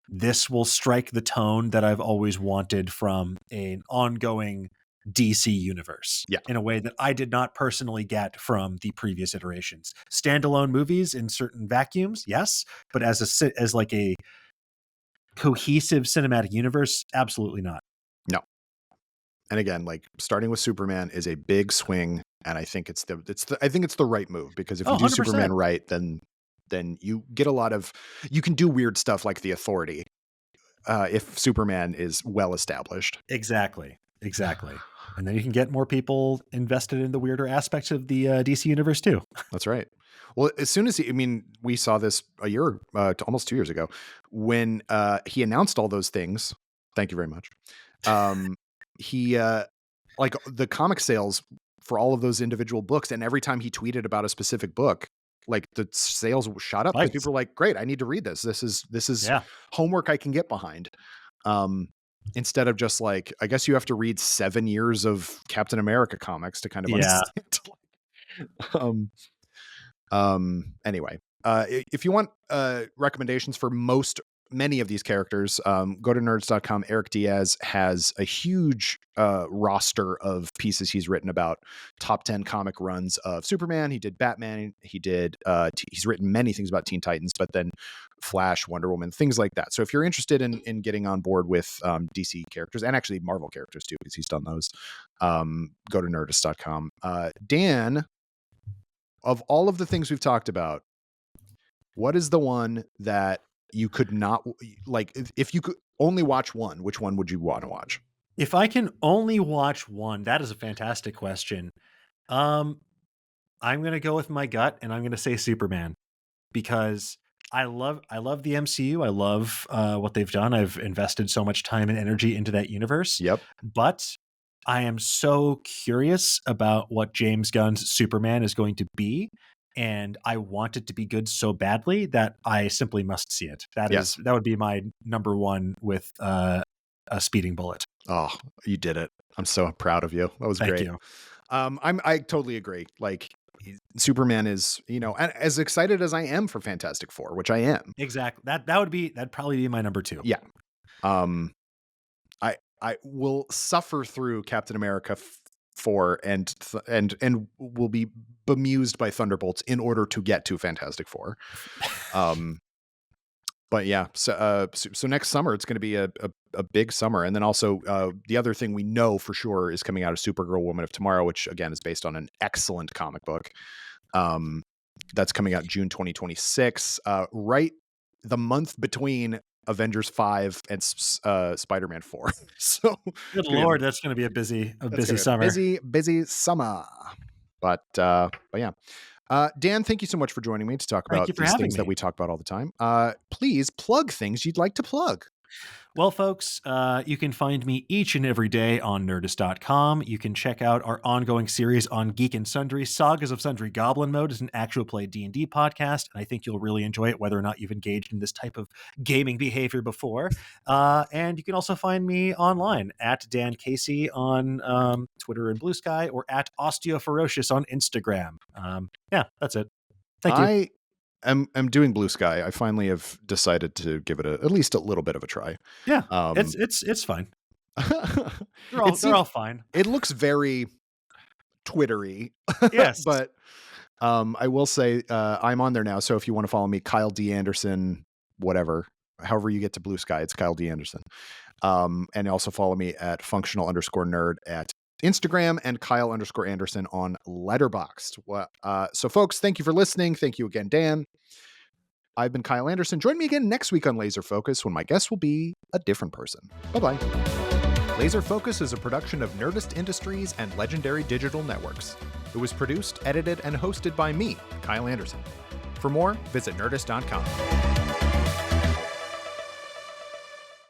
this will strike the tone that I've always wanted from an ongoing DC universe in a way that I did not personally get from the previous iterations. Standalone movies in certain vacuums, yes, but as like a cohesive cinematic universe, absolutely not. No. And again, like starting with Superman is a big swing, and I think it's the right move because if you do 100%. Superman right, then you get you can do weird stuff like the Authority if Superman is well established. Exactly. And then you can get more people invested in the weirder aspects of the DC universe too. That's right. Well, as soon as we saw this a year, almost 2 years ago, when he announced all those things. Thank you very much. He like the comic sales for all of those individual books, and every time he tweeted about a specific book, like the sales shot up because people were like, "Great, I need to read this. This is homework I can get behind." Instead of just like, I guess you have to read 7 years of Captain America comics to kind of understand. Anyway, if you want recommendations for many of these characters, go to Nerdist.com. Eric Diaz has a huge roster of pieces he's written about top 10 comic runs of Superman. He did Batman. He did. He's written many things about Teen Titans, but then Flash, Wonder Woman, things like that. So if you're interested in getting on board with DC characters and actually Marvel characters too, because he's done those, go to Nerdist.com. Dan, of all of the things we've talked about, what is the one that you could not like? If you could only watch one, which one would you want to watch? If I can only watch one, that is a fantastic question. Um, I'm gonna go with my gut, and I'm gonna say Superman because I love the MCU. I love what they've done. I've invested so much time and energy into that universe, Yep. but I am so curious about what James Gunn's Superman is going to be, and I want it to be good so badly that I simply must see it. Yes. That would be my number one with a speeding bullet. Oh, you did it. I'm so proud of you. That was Thank great. you. I totally agree. Like Superman is, as excited as I am for Fantastic Four, which I am. Exactly. That'd probably be my number two. Yeah. Um, I will suffer through Captain America 4 and will be bemused by Thunderbolts in order to get to Fantastic Four. But yeah, so next summer it's going to be a big summer, and then also the other thing we know for sure is coming out of Supergirl Woman of Tomorrow, which again is based on an excellent comic book. That's coming out June 2026, right the month between Avengers 5 and Spider-Man 4. So Good Lord, that's going to be a busy summer. busy summer. But yeah. Dan, thank you so much for joining me to talk Thank about you for these having things that me. we talk about all the time. Please plug things you'd like to plug. Well, folks, you can find me each and every day on Nerdist.com. You can check out our ongoing series on Geek and Sundry. Sagas of Sundry Goblin Mode is an actual play D&D podcast, and I think you'll really enjoy it, whether or not you've engaged in this type of gaming behavior before. And you can also find me online at Dan Casey on Twitter and Blue Sky, or at Osteoferocious on Instagram. Yeah, that's it. Thank you. I'm doing Blue Sky. I finally have decided to give it at least a little bit of a try. Yeah, Um, it's fine. They're all fine. It looks very Twittery. Yes. But I will say I'm on there now. So if you want to follow me, Kyle D. Anderson, whatever, however you get to Blue Sky, it's Kyle D. Anderson. And also follow me at functional_nerd at Instagram and Kyle_Anderson on Letterboxd. So folks, thank you for listening. Thank you again, Dan. I've been Kyle Anderson. Join me again next week on Laser Focus when my guest will be a different person. Bye-bye. Laser Focus is a production of Nerdist Industries and Legendary Digital Networks. It was produced, edited, and hosted by me, Kyle Anderson. For more, visit nerdist.com.